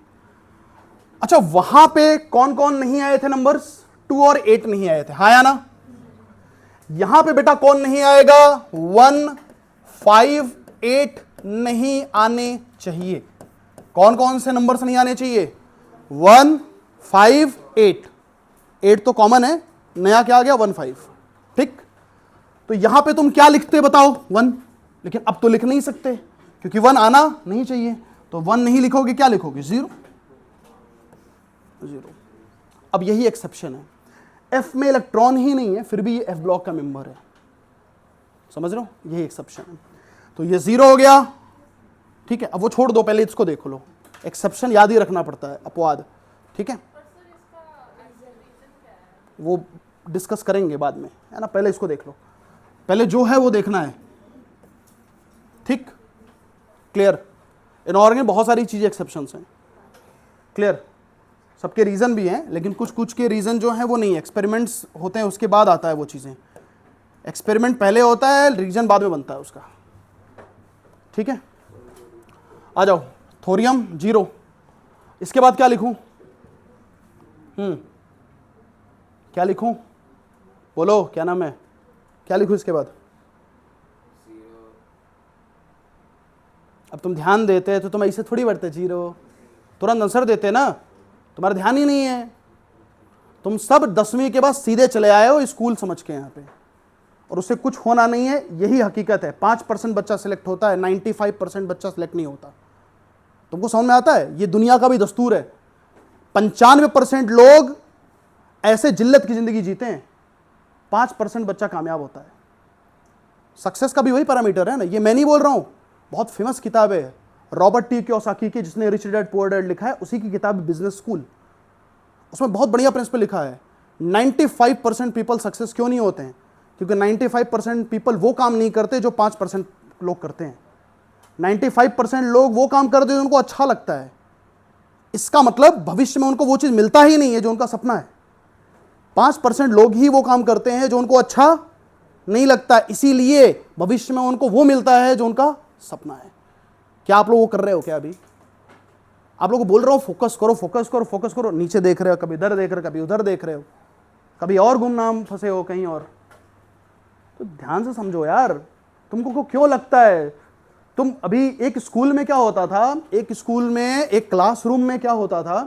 A: अच्छा वहां पे कौन कौन नहीं आए थे नंबर्स, 2 और 8 नहीं आए थे, हाँ या ना। यहां पे बेटा कौन नहीं आएगा, 1, 5, 8 नहीं आने चाहिए। कौन कौन से नंबर्स नहीं आने चाहिए, 1, 5, 8, 8 तो कॉमन है, नया क्या आ गया 1, 5, ठीक। तो यहां पे तुम क्या लिखते बताओ, 1, लेकिन अब तो लिख नहीं सकते क्योंकि 1 आना नहीं चाहिए, तो 1 नहीं लिखोगे, क्या लिखोगे, 0, 0। अब यही एक्सेप्शन है, F में इलेक्ट्रॉन ही नहीं है फिर भी ये F ब्लॉक का मेंबर है, समझ रहे हो, यही एक्सेप्शन है। तो ये 0 हो गया, ठीक है, अब वो छोड़ दो, पहले इसको देख लो। एक्सेप्शन याद ही रखना पड़ता है, अपवाद, ठीक है, वो डिस्कस करेंगे बाद में, है ना, पहले इसको देख लो, पहले जो है वो देखना है, ठीक, क्लियर। इनऑर्गेनिक बहुत सारी चीजें एक्सेप्शंस हैं, क्लियर, सबके रीजन भी हैं, लेकिन कुछ कुछ के रीजन जो हैं वो नहीं, एक्सपेरिमेंट्स होते हैं उसके बाद आता है वो चीजें, एक्सपेरिमेंट पहले होता है, रीजन बाद में बनता है उसका, ठीक है। आ जाओ, थोरियम 0, इसके बाद क्या लिखूं? क्या लिखूं, बोलो, क्या नाम है, क्या लिखूं इसके बाद? अब तुम ध्यान देते तो तुम ऐसे थोड़ी बढ़ते 0, तुरंत आंसर देते ना, तुम्हारा ध्यान ही नहीं है, तुम सब 10वीं के बाद सीधे चले आए हो स्कूल समझ के यहाँ पे, और उससे कुछ होना नहीं है, यही हकीकत है। 5% बच्चा सिलेक्ट होता है, 95% बच्चा सिलेक्ट नहीं होता। तुमको समझ में आता है? ये दुनिया का भी दस्तूर है। 95% लोग ऐसे जिल्लत की जिंदगी जीते हैं, 5% बच्चा कामयाब होता है। सक्सेस का भी वही पैरामीटर है ना, ये मैं नहीं बोल रहा हूं, बहुत फेमस किताब है रॉबर्ट टी कियोसाकी की, जिसने रिच डैड पुअर डैड लिखा है, उसी की किताब बिजनेस स्कूल, उसमें बहुत बढ़िया प्रिंसिपल लिखा है। 95% पीपल सक्सेस क्यों नहीं होते हैं? क्योंकि 95% पीपल वो काम नहीं करते जो 5% लोग करते हैं। 95% लोग वो काम करते हैं जो उनको अच्छा लगता है, इसका मतलब भविष्य में उनको वो चीज मिलता ही नहीं है जो उनका सपना है। 5% लोग ही वो काम करते हैं जो उनको अच्छा नहीं लगता, इसीलिए भविष्य में उनको वो मिलता है जो उनका सपना है। क्या आप लोग वो कर रहे हो क्या? अभी आप लोगों को बोल रहा हूं फोकस करो, फोकस करो, फोकस करो, नीचे देख रहे हो, कभी इधर देख रहे हो, कभी उधर देख रहे हो, कभी और गुमनाम फंसे हो कहीं और। तो ध्यान से समझो यार, तुमको क्यों लगता है? तुम अभी एक स्कूल में क्या होता था, एक स्कूल में एक क्लासरूम में क्या होता था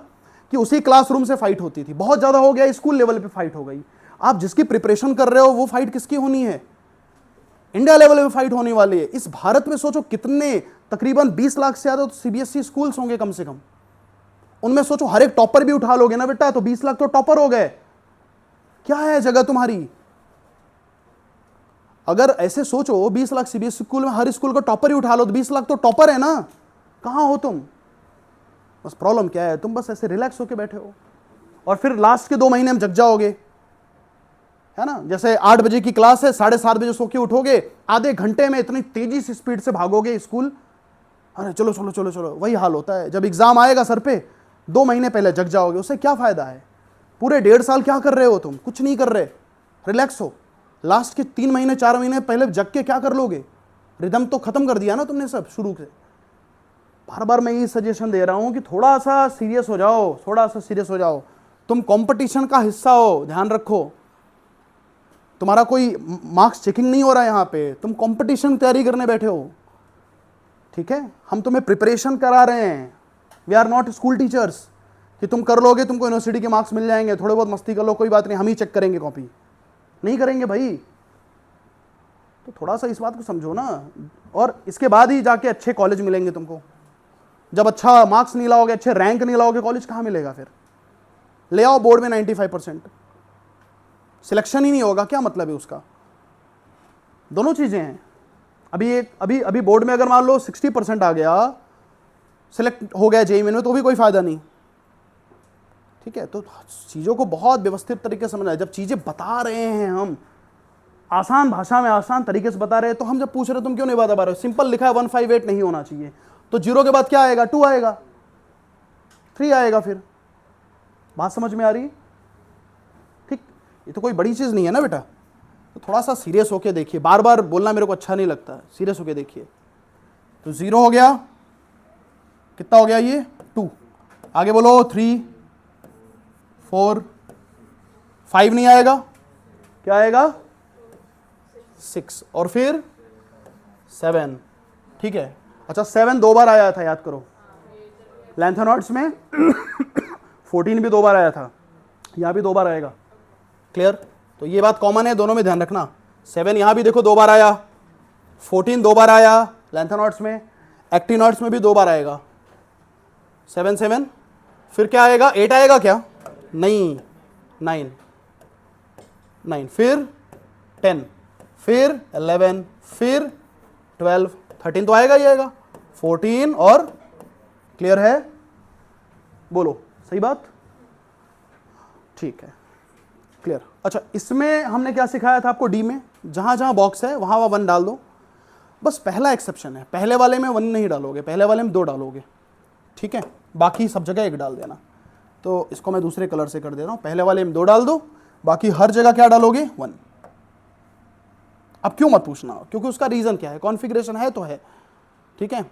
A: कि उसी क्लासरूम से फाइट होती थी, बहुत ज्यादा हो गया, स्कूल लेवल पे फाइट हो गई। आप जिसकी प्रिपरेशन कर रहे हो वो फाइट किसकी होनी है? इंडिया लेवल पे फाइट होने वाली है। इस भारत में सोचो कितने, तकरीबन 20 लाख से ज्यादा तो सीबीएसई स्कूल्स होंगे कम से कम। उनमें सोचो हर एक टॉपर भी उठा लोगे ना बेटा, तो 20 लाख तो टॉपर हो गए। क्या है जगह तुम्हारी? अगर ऐसे सोचो 20 लाख सीबीएसई स्कूल में हर स्कूल का टॉपर ही उठा लो तो 20 लाख तो टॉपर है ना। कहां हो तुम? बस प्रॉब्लम क्या है, तुम बस ऐसे रिलैक्स होके बैठे हो और फिर लास्ट के 2 महीने में जग जाओगे, है ना। जैसे 8 बजे की क्लास है, 7:30 बजे सो के उठोगे, आधे घंटे में इतनी तेजी से स्पीड से भागोगे स्कूल, अरे चलो चलो चलो चलो। वही हाल होता है जब एग्जाम आएगा सर पे, 2 महीने पहले जग जाओगे। उससे क्या फायदा है? पूरे 1.5 साल क्या कर रहे हो तुम? कुछ नहीं कर रहे, रिलैक्स हो। लास्ट के 3 महीने 4 महीने पहले जग के क्या कर लोगे? रिदम तो खत्म कर दिया ना तुमने सब शुरू से। बार बार मैं ये सजेशन दे रहा हूं कि थोड़ा सा सीरियस हो जाओ, थोड़ा सा सीरियस हो जाओ। तुम कंपटीशन का हिस्सा हो, ध्यान रखो। तुम्हारा कोई मार्क्स चेकिंग नहीं हो रहा है यहां पे, तुम कंपटीशन तैयारी करने बैठे हो, ठीक है। हम तुम्हें प्रिपरेशन करा रहे हैं, we are not school teachers कि तुम कर लोगे तुमको यूनिवर्सिटी के मार्क्स मिल जाएंगे, थोड़े बहुत मस्ती कर लो कोई बात नहीं, हम ही चेक करेंगे कॉपी। नहीं करेंगे भाई। तो थोड़ा सा इस बात को समझो ना। और इसके बाद ही जाके अच्छे कॉलेज मिलेंगे तुमको। जब अच्छा मार्क्स नहीं लाओगे, अच्छे रैंक नहीं लाओगे, कॉलेज कहां मिलेगा फिर? ले आओ बोर्ड में 95%, सिलेक्शन ही नहीं होगा, क्या मतलब है उसका? दोनों चीजें हैं। अभी बोर्ड में अगर मान लो 60% आ गया, सिलेक्ट हो गया जेईई में, तो भी कोई फायदा नहीं, ठीक है। तो चीजों को बहुत व्यवस्थित तरीके से समझना है। जब चीजें बता रहे हैं हम आसान भाषा में, आसान तरीके से बता रहे हैं, तो हम जब पूछ रहे हैं तुम क्यों नहीं बता पा रहे हो? सिंपल लिखा है 158 नहीं होना चाहिए, तो 0 के बाद क्या आएगा? 2 आएगा, 3 आएगा। फिर बात समझ में आ रही है? ठीक, ये तो कोई बड़ी चीज नहीं है ना बेटा। तो थोड़ा सा सीरियस होके देखिए, बार बार बोलना मेरे को अच्छा नहीं लगता, सीरियस होके देखिए। तो 0 हो गया, कितना हो गया ये? 2। आगे बोलो 3 4 5 नहीं आएगा, क्या आएगा? 6 और फिर 7, ठीक है। अच्छा 7 2 बार आया था, याद करो। लैंथेनॉइड्स में 14 भी 2 बार आया था, यहां भी 2 बार आएगा, क्लियर। तो ये बात कॉमन है, दोनों में ध्यान रखना। 7 यहां भी देखो 2 बार आया, 14 2 बार आया लैंथेनॉइड्स में, एक्टिनॉइड्स में भी 2 बार आएगा। 7 7 फिर क्या आएगा? 8 आएगा क्या? नहीं, 9 फिर 10 फिर 11 फिर 12 13 तो आएगा ही आएगा। 14 और क्लियर है, बोलो सही बात, ठीक है क्लियर। अच्छा इसमें हमने क्या सिखाया था आपको, डी में जहां जहां बॉक्स है वहां वहां 1 डाल दो। बस पहला एक्सेप्शन है, पहले वाले में 1 नहीं डालोगे, पहले वाले में 2 डालोगे, ठीक है, बाकी सब जगह 1 डाल देना। तो इसको मैं दूसरे कलर से कर दे रहा हूं, पहले वाले में 2 डाल दो, बाकी हर जगह क्या डालोगे 1। अब क्यों मत पूछना, क्योंकि उसका रीजन क्या है, कॉन्फ़िगरेशन है तो है, ठीक है।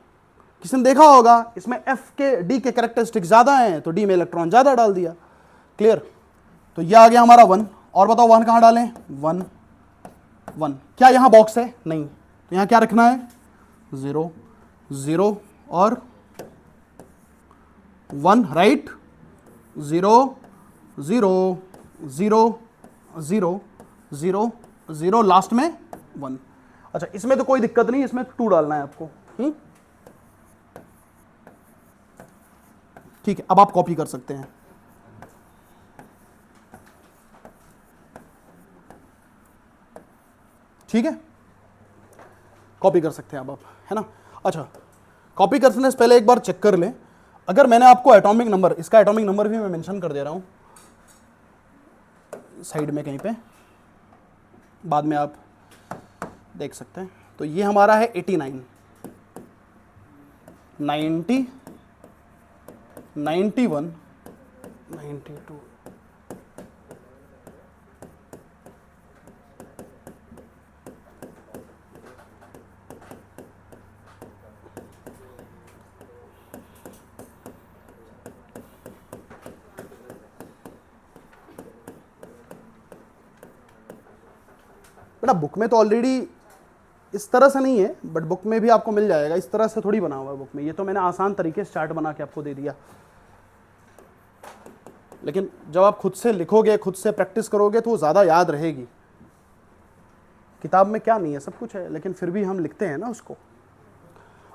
A: किसी ने देखा होगा इसमें एफ के डी के कैरेक्टरिस्टिक ज्यादा हैं तो डी में इलेक्ट्रॉन ज्यादा डाल दिया, क्लियर। तो ये आ गया हमारा 1, और बताओ 1 कहां डालें, 1 1, क्या यहां बॉक्स है, नहीं, तो यहां क्या रखना है 0 0 और 1, राइट, 0 0 0 0 0 0, लास्ट में 1। अच्छा इसमें तो कोई दिक्कत नहीं, इसमें 2 डालना है आपको, ठीक है। अब आप कॉपी कर सकते हैं, ठीक है, कॉपी कर सकते हैं अब आप, है ना। अच्छा कॉपी करने से पहले एक बार चेक कर लें, अगर मैंने आपको एटॉमिक नंबर, इसका एटॉमिक नंबर भी मैं मेंशन कर दे रहा हूं साइड में कहीं पे, बाद में आप देख सकते हैं। तो ये हमारा है 89 90 91 92। बेटा बुक में तो ऑलरेडी इस तरह से नहीं है, बट बुक में भी आपको मिल जाएगा, इस तरह से थोड़ी बना हुआ है बुक में, ये तो मैंने आसान तरीके से चार्ट बना के आपको दे दिया। लेकिन जब आप खुद से लिखोगे, खुद से प्रैक्टिस करोगे तो वो ज़्यादा याद रहेगी। किताब में क्या नहीं है, सब कुछ है, लेकिन फिर भी हम लिखते हैं ना उसको।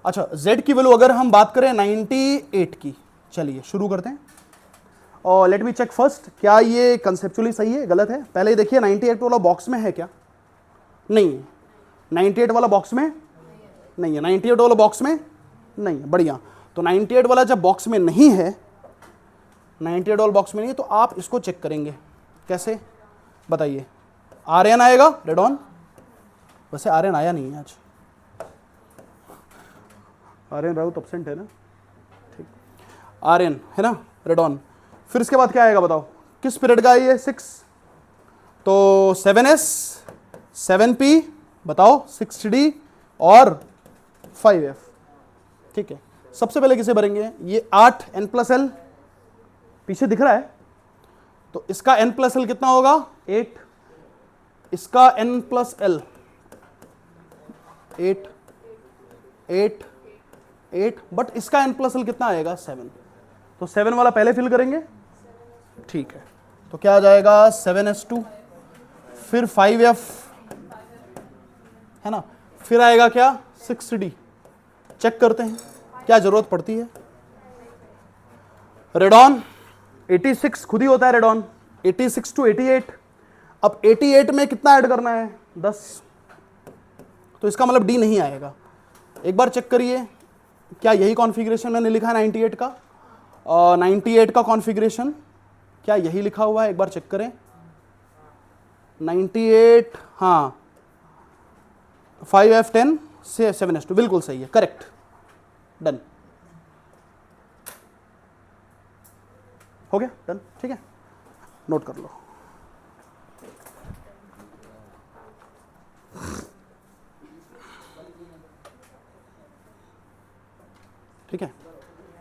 A: अच्छा z की वैल्यू अगर हम बात करें 98 की, चलिए शुरू करते हैं। और लेट मी चेक फर्स्ट, क्या ये कंसेप्चुअली सही है गलत है। पहले देखिए 98 वाला बॉक्स में है क्या, नहीं है। 98 वाला बॉक्स में नहीं है, 98 वाला बॉक्स में नहीं है, बढ़िया। तो 98 वाला जब बॉक्स में नहीं है, 98 वाला बॉक्स में नहीं है, तो आप इसको चेक करेंगे कैसे, बताइए। आर्यन आएगा, रेडॉन, वैसे आर्यन आया नहीं है आज, आर्यन राउत एब्सेंट है ना, ठीक, आर्यन है ना, रेडॉन। फिर इसके बाद क्या आएगा बताओ, किस पीरियड का है ये, 6, तो 7s 7p, बताओ 6d और 5f, ठीक है। सबसे पहले किसे भरेंगे, ये 8 n+l पीछे दिख रहा है, तो इसका n+l कितना होगा 8, इसका n+l 8 8 8, बट इसका n+l कितना आएगा 7, तो 7 वाला पहले फिल करेंगे, ठीक है। तो क्या आ जाएगा 7s2, फिर 5f है ना, फिर आएगा क्या 6d, चेक करते हैं क्या जरूरत पड़ती है। रेडॉन 86 खुद ही होता है रेडॉन, 86 to 88। अब 88 में कितना ऐड करना है 10, तो इसका मतलब डी नहीं आएगा। एक बार चेक करिए क्या यही कॉन्फ़िगरेशन मैंने लिखा है 98 का, 98 का कॉन्फ़िगरेशन क्या यही लिखा हुआ है, एक बार चेक करें 98, हाँ 5f10 से 7s2, बिल्कुल सही है, करेक्ट, डन, हो गया डन, ठीक है, नोट कर लो। ठीक है,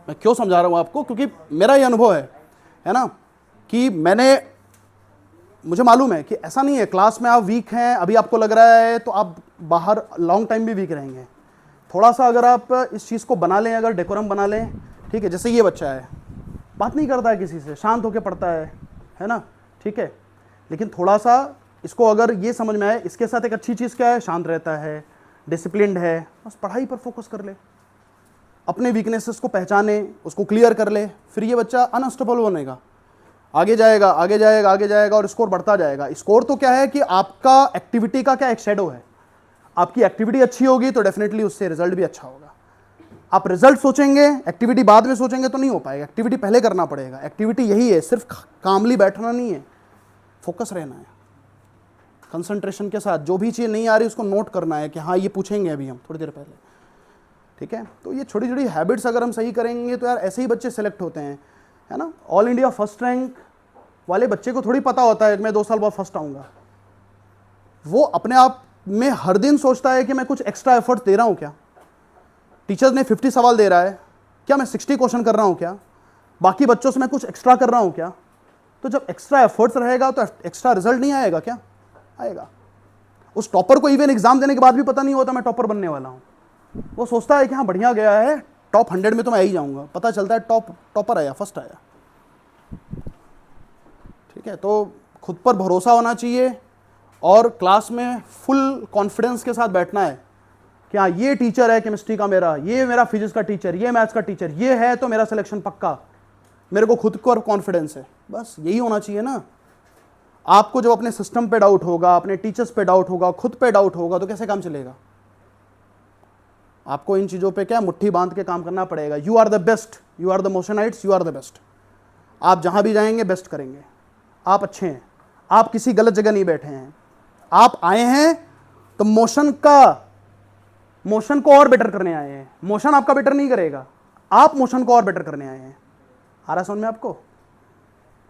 A: मैं क्यों समझा रहा हूं आपको, क्योंकि मेरा ये अनुभव है ना, कि मुझे मालूम है कि ऐसा नहीं है क्लास में आप वीक हैं, अभी आपको लग रहा है तो आप बाहर लॉन्ग टाइम भी वीक रहेंगे। थोड़ा सा अगर आप इस चीज़ को बना लें, अगर डेकोरम बना लें, ठीक है, जैसे ये बच्चा है बात नहीं करता है किसी से, शांत होकर पढ़ता है ना, ठीक है, लेकिन थोड़ा सा इसको अगर ये समझ में आए, इसके साथ एक अच्छी चीज़ क्या है, शांत रहता है, डिसिप्लिन्ड है, बस पढ़ाई पर फोकस कर ले, अपने वीकनेसेस को पहचाने, उसको क्लियर कर ले, फिर ये बच्चा अनस्टॉपेबल बनेगा, आगे जाएगा आगे जाएगा आगे जाएगा और स्कोर बढ़ता जाएगा। स्कोर तो क्या है कि आपका एक्टिविटी का क्या एक शेडो है, आपकी एक्टिविटी अच्छी होगी तो डेफिनेटली उससे रिजल्ट भी अच्छा होगा। आप रिजल्ट सोचेंगे, एक्टिविटी बाद में सोचेंगे तो नहीं हो पाएगा। एक्टिविटी पहले करना पड़ेगा। एक्टिविटी यही है, सिर्फ कामली बैठना नहीं है, फोकस रहना है, कंसंट्रेशन के साथ। जो भी चीज़ नहीं आ रही उसको नोट करना है कि हाँ ये पूछेंगे अभी हम थोड़ी देर पहले, ठीक है। तो ये छोटी छोटी हैबिट्स अगर हम सही करेंगे तो यार ऐसे ही बच्चे सेलेक्ट होते हैं, है ना। ऑल इंडिया फर्स्ट रैंक वाले बच्चे को थोड़ी पता होता है कि मैं 2 साल बाद फर्स्ट आऊँगा। वो अपने आप में हर दिन सोचता है कि मैं कुछ एक्स्ट्रा एफर्ट दे रहा हूँ क्या, टीचर्स ने 50 सवाल दे रहा है, क्या मैं 60 क्वेश्चन कर रहा हूँ क्या, बाकी बच्चों से मैं कुछ एक्स्ट्रा कर रहा हूँ क्या। तो जब एक्स्ट्रा एफर्ट्स रहेगा तो एक्स्ट्रा रिजल्ट नहीं आएगा क्या, आएगा। उस टॉपर को इवन एग्जाम देने के बाद भी पता नहीं होता मैं टॉपर बनने वाला हूँ। वो सोचता है कि हाँ बढ़िया गया है, टॉप 100 में तो मैं आ ही जाऊँगा। पता चलता है टॉपर आया, फर्स्ट आया, ठीक है। तो खुद पर भरोसा होना चाहिए और क्लास में फुल कॉन्फिडेंस के साथ बैठना है कि हाँ ये टीचर है केमिस्ट्री का मेरा, ये मेरा फिजिक्स का टीचर, ये मैथ्स का टीचर, ये है तो मेरा सिलेक्शन पक्का, मेरे को खुद पर कॉन्फिडेंस है। बस यही होना चाहिए ना। आपको जब अपने सिस्टम पे डाउट होगा, अपने टीचर्स पे डाउट होगा, खुद पे डाउट होगा, तो कैसे काम चलेगा। आपको इन चीज़ों पे क्या मुट्ठी बांध के काम करना पड़ेगा। You are the best, you are the Motionites, you are the best. आप जहाँ भी जाएंगे बेस्ट करेंगे। आप अच्छे हैं, आप किसी गलत जगह नहीं बैठे हैं। आप आए हैं तो मोशन को और बेटर करने आए हैं। मोशन आपका बेटर नहीं करेगा, आप मोशन को और बेटर करने आए हैं। आ रहा समझ में आपको।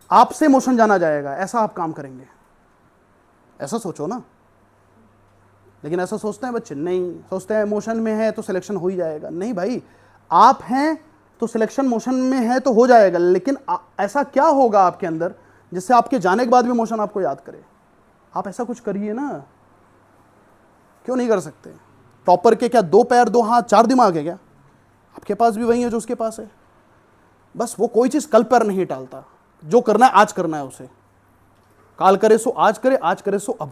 A: आपसे मोशन जाना जाएगा, ऐसा आप काम करेंगे। ऐसा सोचो ना। लेकिन ऐसा सोचते हैं बच्चे, नहीं सोचते हैं मोशन में है तो सिलेक्शन हो ही जाएगा। नहीं भाई, आप हैं तो सिलेक्शन मोशन में है तो हो जाएगा, लेकिन ऐसा क्या होगा आपके अंदर जिससे आपके जाने के बाद भी मोशन आपको याद करे। आप ऐसा कुछ करिए ना। क्यों नहीं कर सकते। टॉपर के क्या 2 पैर 2 हाथ 4 दिमाग है क्या। आपके पास भी वही है जो उसके पास है। बस वो कोई चीज़ कल पर नहीं टालता। जो करना है आज करना है उसे। काल करे सो आज करे, आज करे सो अब,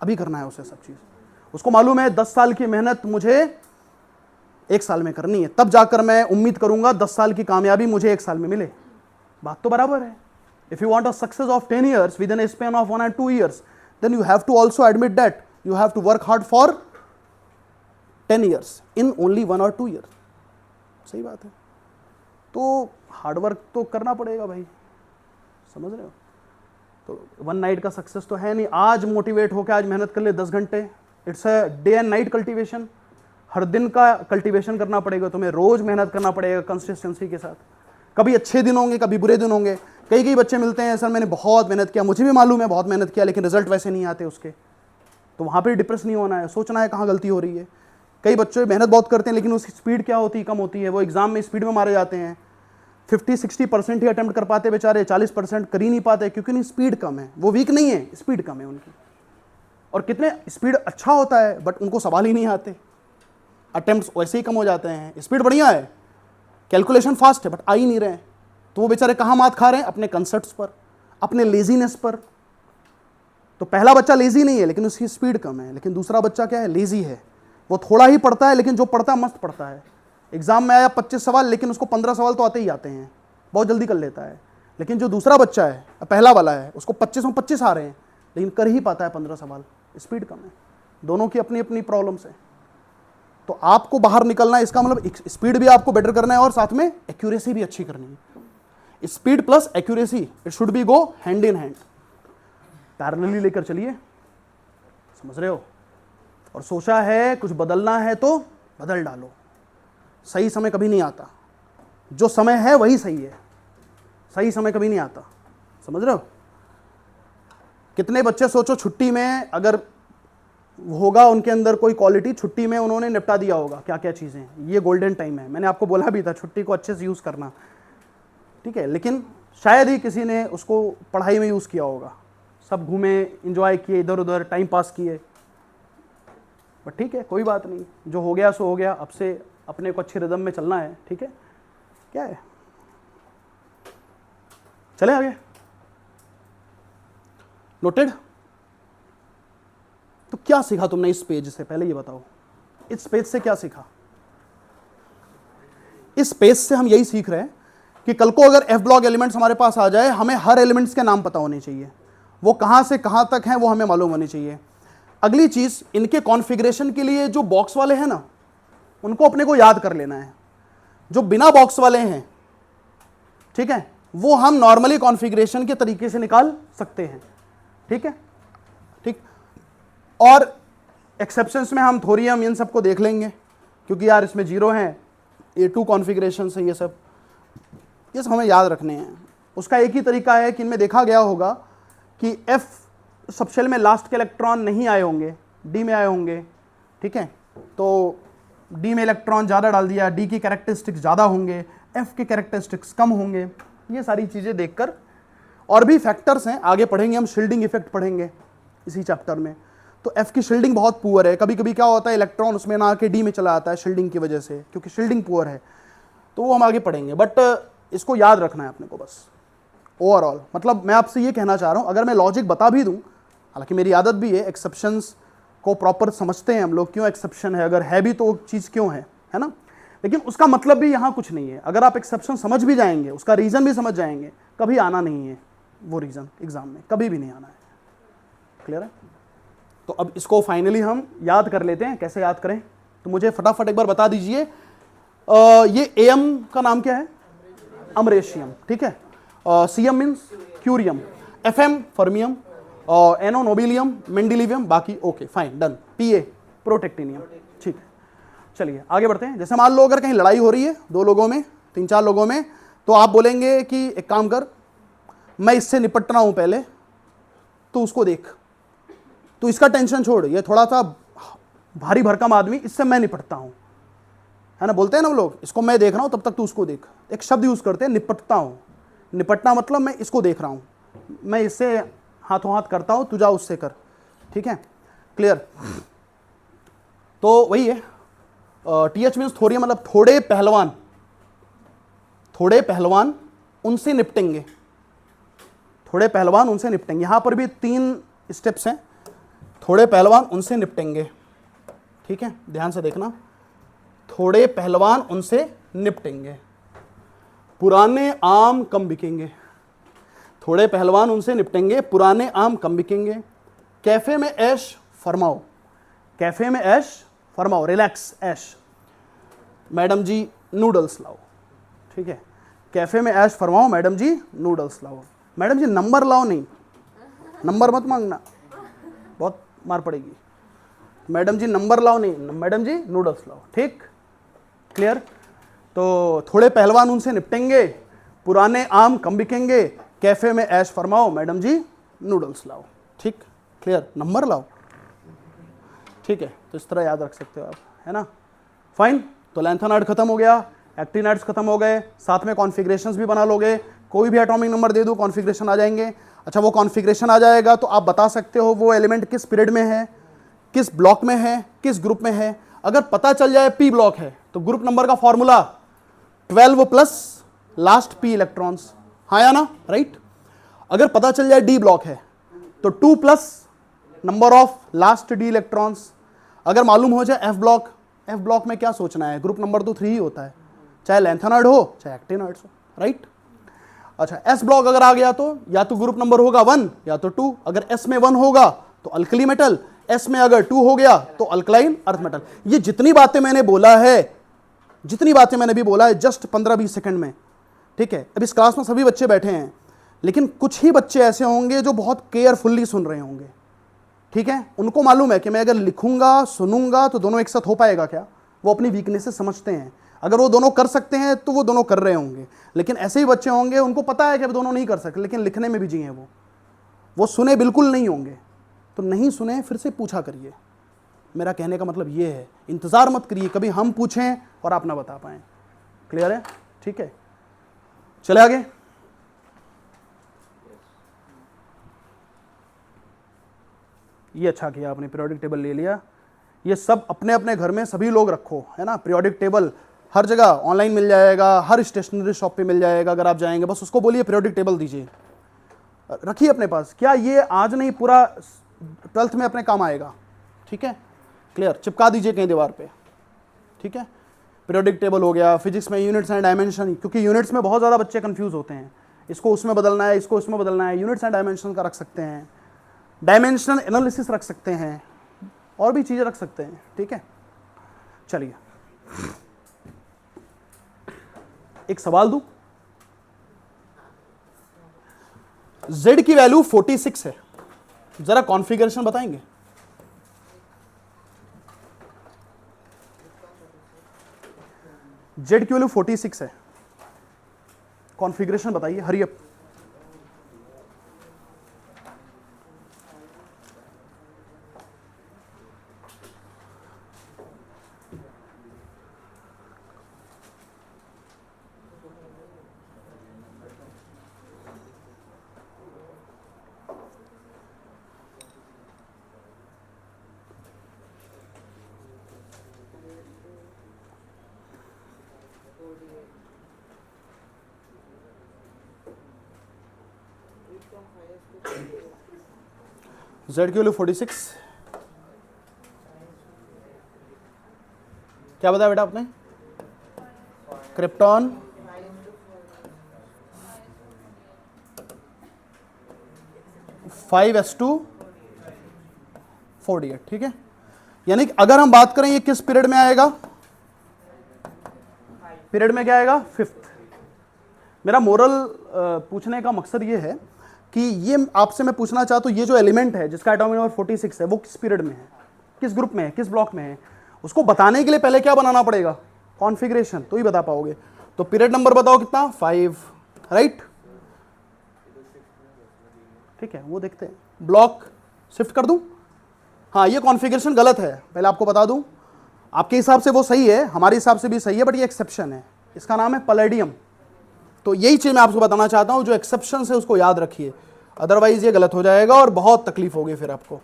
A: अभी करना है उसे सब चीज़। उसको मालूम है 10 साल की मेहनत मुझे 1 साल में करनी है, तब जाकर मैं उम्मीद करूंगा 10 साल की कामयाबी मुझे 1 साल में मिले। बात तो बराबर है। If you want a success of 10 years with in A span of 1 and 2 years, then you have to also admit that you have to work hard for 10 years in only 1 or 2 years। सही बात है। तो hard work तो करना पड़ेगा भाई, समझ रहे हो। तो 1 night का सक्सेस तो है नहीं। आज मोटिवेट होकर आज मेहनत कर ले 10 घंटे, it's a day and night cultivation. हर दिन का कल्टीवेशन करना पड़ेगा तुम्हें, रोज मेहनत करना पड़ेगा कंसिस्टेंसी के साथ। कभी अच्छे दिन होंगे, कभी बुरे दिन होंगे। कई बच्चे मिलते हैं, सर मैंने बहुत मेहनत किया, मुझे भी मालूम है बहुत मेहनत किया, लेकिन रिजल्ट वैसे नहीं आते उसके। तो वहाँ पर डिप्रेस नहीं होना है, सोचना है कहाँ गलती हो रही है। कई बच्चे मेहनत बहुत करते हैं लेकिन उसकी स्पीड क्या होती है, कम होती है। वो एग्जाम में स्पीड में मारे जाते हैं। 50-60% ही अटेम्प्ट कर पाते बेचारे, 40% कर ही नहीं पाते क्योंकि नहीं स्पीड कम है। वो वीक नहीं है, स्पीड कम है उनकी। और कितने स्पीड अच्छा होता है बट उनको सवाल ही नहीं आते, अटेम्प्ट्स वैसे ही कम हो जाते हैं। स्पीड बढ़िया है, कैलकुलेशन फास्ट है, बट आ ही नहीं रहे हैं। तो वो बेचारे कहाँ मात खा रहे हैं, अपने कंसेप्ट्स पर, अपने लेजीनेस पर। तो पहला बच्चा लेजी नहीं है लेकिन उसकी स्पीड कम है, लेकिन दूसरा बच्चा क्या है, लेजी है। वो थोड़ा ही पढ़ता है लेकिन जो पढ़ता है मस्त पढ़ता है। एग्जाम में आया 25 सवाल लेकिन उसको 15 सवाल तो आते ही आते हैं, बहुत जल्दी कर लेता है। लेकिन जो दूसरा बच्चा है, पहला वाला है, उसको 25 में 25 आ रहे हैं लेकिन कर ही पाता है 15 सवाल, स्पीड कम है। दोनों की अपनी अपनी प्रॉब्लम्स है। तो आपको बाहर निकलना है, इसका मतलब स्पीड भी आपको बेटर करना है और साथ में एक्यूरेसी भी अच्छी करनी है। Speed plus accuracy, it should be go hand in hand, parallelly लेकर चलिए, समझ रहे हो। और सोचा है कुछ बदलना है तो बदल डालो। सही समय कभी नहीं आता, जो समय है वही सही है, सही समय कभी नहीं आता, समझ रहे हो। कितने बच्चे सोचो छुट्टी में अगर होगा उनके अंदर कोई क्वालिटी, छुट्टी में उन्होंने निपटा दिया होगा क्या क्या चीज़ें। ये गोल्डन टाइम है, मैंने आपको बोला भी था छुट्टी को अच्छे से यूज़ करना, ठीक है। लेकिन शायद ही किसी ने उसको पढ़ाई में यूज़ किया होगा। सब घूमे, इंजॉय किए, इधर उधर टाइम पास किए, बट ठीक है कोई बात नहीं, जो हो गया सो हो गया। अब से अपने को अच्छी रिदम में चलना है, ठीक है। क्या है, चले आगे। नोटेड। तो क्या सीखा तुमने इस पेज से, पहले ये बताओ इस पेज से क्या सीखा। इस पेज से हम यही सीख रहे हैं कि कल को अगर एफ ब्लॉक एलिमेंट्स हमारे पास आ जाए, हमें हर एलिमेंट्स के नाम पता होने चाहिए, वो कहां से कहां तक हैं वो हमें मालूम होनी चाहिए। अगली चीज, इनके कॉन्फ़िगरेशन के लिए जो बॉक्स वाले हैं ना, उनको अपने को याद कर लेना है। जो बिना बॉक्स वाले हैं, ठीक है, वो हम नॉर्मली कॉन्फ़िगरेशन के तरीके से निकाल सकते हैं, ठीक है, ठीक। और एक्सेप्शंस में हम थोरियम इन सबको देख लेंगे, क्योंकि यार इसमें जीरो हैं, A2 कॉन्फ़िगरेशन है, ये सब हमें याद रखने हैं। उसका एक ही तरीका है कि इनमें देखा गया होगा कि F सबशेल में लास्ट के इलेक्ट्रॉन नहीं आए होंगे, D में आए होंगे, ठीक है, तो D में इलेक्ट्रॉन ज़्यादा डाल दिया, D की कैरेक्टरिस्टिक्स ज़्यादा होंगे, F के कैरेक्टरिस्टिक्स कम होंगे। ये सारी चीज़ें देखकर, और भी फैक्टर्स हैं, आगे पढ़ेंगे हम, शील्डिंग इफेक्ट पढ़ेंगे इसी चैप्टर में। तो F की शील्डिंग बहुत पुअर है, कभी कभी क्या होता है इलेक्ट्रॉन उसमें ना आके D में चला आता है शील्डिंग की वजह से, क्योंकि शील्डिंग पुअर है, तो वो हम आगे पढ़ेंगे। बट इसको याद रखना है अपने को बस ओवरऑल। मतलब मैं आपसे ये कहना चाह रहा हूँ, अगर मैं लॉजिक बता भी दूँ, हालांकि मेरी आदत भी है, एक्सेप्शंस को प्रॉपर समझते हैं हम लोग, क्यों एक्सेप्शन है, अगर है भी तो चीज़ क्यों है ना, लेकिन उसका मतलब भी यहाँ कुछ नहीं है। अगर आप एक्सेप्शन समझ भी जाएंगे, उसका रीज़न भी समझ जाएंगे, कभी आना नहीं है वो रीज़न एग्जाम में, कभी भी नहीं आना है। क्लियर है? तो अब इसको फाइनली हम याद कर लेते हैं। कैसे याद करें, तो मुझे फटाफट एक बार बता दीजिए, ये एम का नाम क्या है? अमरेशियम, ठीक है। CM means curium, FM fermium, N O nobelium, mendelevium, बाकी okay fine done. PA protactinium, ठीक है। चलिए आगे बढ़ते हैं। जैसे मान लो अगर कहीं लड़ाई हो रही है दो लोगों में, तीन चार लोगों में, तो आप बोलेंगे कि एक काम कर, मैं इससे निपट रहा हूं पहले, तो उसको देख, तो इसका टेंशन छोड़, ये थोड़ा सा भारी भरकम आदमी, इससे मैं निपटता हूं, है ना, बोलते हैं ना वो लोग, इसको मैं देख रहा हूं तब तक तू उसको देख। एक शब्द यूज करते हैं, निपटता हूं। निपटना मतलब मैं इसको देख रहा हूं, मैं इससे हाथों हाथ करता हूं, तू जा उससे कर, ठीक है, क्लियर। तो वही है, टीएच मीन्स थोड़ी, मतलब थोड़े पहलवान, थोड़े पहलवान उनसे निपटेंगे, थोड़े पहलवान उनसे निपटेंगे। यहां पर भी 3 स्टेप्स हैं, थोड़े पहलवान उनसे निपटेंगे, ठीक है, ध्यान से देखना। थोड़े पहलवान उनसे निपटेंगे, पुराने आम कम बिकेंगे। थोड़े पहलवान उनसे निपटेंगे, पुराने आम कम बिकेंगे। कैफे में ऐश फरमाओ, कैफे में ऐश फरमाओ, रिलैक्स ऐश। मैडम जी नूडल्स लाओ, ठीक है, कैफे में ऐश फरमाओ, मैडम जी नूडल्स लाओ। मैडम जी नंबर लाओ, नहीं नंबर मत मांगना, बहुत मार पड़ेगी। मैडम जी नंबर लाओ, नहीं मैडम जी नूडल्स लाओ, ठीक, क्लियर। तो थोड़े पहलवान उनसे निपटेंगे, पुराने आम कम बिकेंगे, कैफे में ऐश फरमाओ, मैडम जी नूडल्स लाओ, ठीक, क्लियर, नंबर लाओ, ठीक है। तो इस तरह याद रख सकते हो आप, है ना, फाइन। तो लैंथेनाइड खत्म हो गया, एक्टिनाइड्स खत्म हो गए, साथ में कॉन्फ़िगरेशंस भी बना लोगे। कोई भी एटॉमिक नंबर दे दो, कॉन्फ़िगरेशन आ जाएंगे। अच्छा, वो कॉन्फ़िगरेशन आ जाएगा तो आप बता सकते हो वो एलिमेंट किस पीरियड में है, किस ब्लॉक में है, किस ग्रुप में है। अगर पता चल जाए पी ब्लॉक है, तो ग्रुप नंबर का formula 12 plus last P electrons, हाँ या ना, राइट। अगर पता चल जाए डी ब्लॉक है, तो 2 plus number of last D electrons. अगर मालूम हो जाए एफ ब्लॉक, एफ ब्लॉक में क्या सोचना है, ग्रुप नंबर तो 3 ही होता है, चाहे लैंथेनाइड हो चाहे एक्टिनाइड्स हो, राइट। अच्छा, एस ब्लॉक अगर आ गया तो या तो ग्रुप नंबर होगा 1 या तो 2। अगर एस में 1 होगा तो अल्कली मेटल, एस में अगर 2 हो गया तो अल्कलाइन अर्थ मेटल। ये जितनी बातें मैंने बोला है, जितनी बातें मैंने भी बोला है, जस्ट 15-20 सेकंड में, ठीक है। अब इस क्लास में सभी बच्चे बैठे हैं, लेकिन कुछ ही बच्चे ऐसे होंगे जो बहुत केयरफुल्ली सुन रहे होंगे, ठीक है। उनको मालूम है कि मैं अगर लिखूंगा सुनूंगा तो दोनों एक साथ हो पाएगा क्या, वो अपनी वीकनेसेस समझते हैं। अगर वो दोनों कर सकते हैं तो वो दोनों कर रहे होंगे, लेकिन ऐसे ही बच्चे होंगे उनको पता है कि अब दोनों नहीं कर सकते, लेकिन लिखने में बिजी हैं, वो सुने बिल्कुल नहीं होंगे। तो नहीं सुने, फिर से पूछा करिए। मेरा कहने का मतलब ये है, इंतज़ार मत करिए कभी हम पूछें और आप ना बता पाएँ। क्लियर है, ठीक है, चले आगे। ये अच्छा किया आपने, पीरियोडिक टेबल ले लिया। ये सब अपने अपने घर में सभी लोग रखो, है ना। पीरियोडिक टेबल हर जगह ऑनलाइन मिल जाएगा, हर स्टेशनरी शॉप पे मिल जाएगा। अगर आप जाएंगे बस उसको बोलिए पीरियोडिक टेबल दीजिए, रखिए अपने पास। क्या ये आज नहीं, पूरा 12th में अपने काम आएगा, ठीक है, क्लियर। चिपका दीजिए कहीं दीवार पे, ठीक है। पीरियोडिक टेबल हो गया। फिजिक्स में यूनिट्स एंड डायमेंशन, क्योंकि यूनिट्स में बहुत ज़्यादा बच्चे कंफ्यूज होते हैं, इसको उसमें बदलना है, इसको इसमें बदलना है। यूनिट्स एंड डायमेंशन का रख सकते हैं, डायमेंशनल एनालिसिस रख सकते हैं, और भी चीज़ें रख सकते हैं, ठीक है। चलिए एक सवाल दूं, Z की वैल्यू 46 है, जरा कॉन्फ़िगरेशन बताएंगे। Z की वैल्यू 46 है, कॉन्फ़िगरेशन बताइए, हरी अप। Z की वैल्यू 46, क्या बताया बेटा आपने? क्रिप्टॉन 5s2 48, ठीक है। यानी कि अगर हम बात करें ये किस पीरियड में आएगा, पीरियड में क्या आएगा, 5th। मेरा मोरल पूछने का मकसद ये है कि ये आपसे मैं पूछना चाहता हूं, ये जो एलिमेंट है जिसका एटॉमिक नंबर 46 है, वो किस पीरियड में है, किस ग्रुप में है, किस ब्लॉक में है, उसको बताने के लिए पहले क्या बनाना पड़ेगा, कॉन्फ़िगरेशन, तो ही बता पाओगे। तो पीरियड नंबर बताओ कितना, 5, राइट, ठीक है, वो देखते हैं। ब्लॉक शिफ्ट कर दूं, हाँ ये कॉन्फ़िगरेशन गलत है, पहले आपको बता दूं। आपके हिसाब से वो सही है, हमारे हिसाब से भी सही है, बट ये एक्सेप्शन है, इसका नाम है पैलेडियम। तो यही चीज मैं आपको बताना चाहता हूं, जो एक्सेप्शन है उसको याद रखिए, अदरवाइज ये गलत हो जाएगा और बहुत तकलीफ होगी फिर आपको।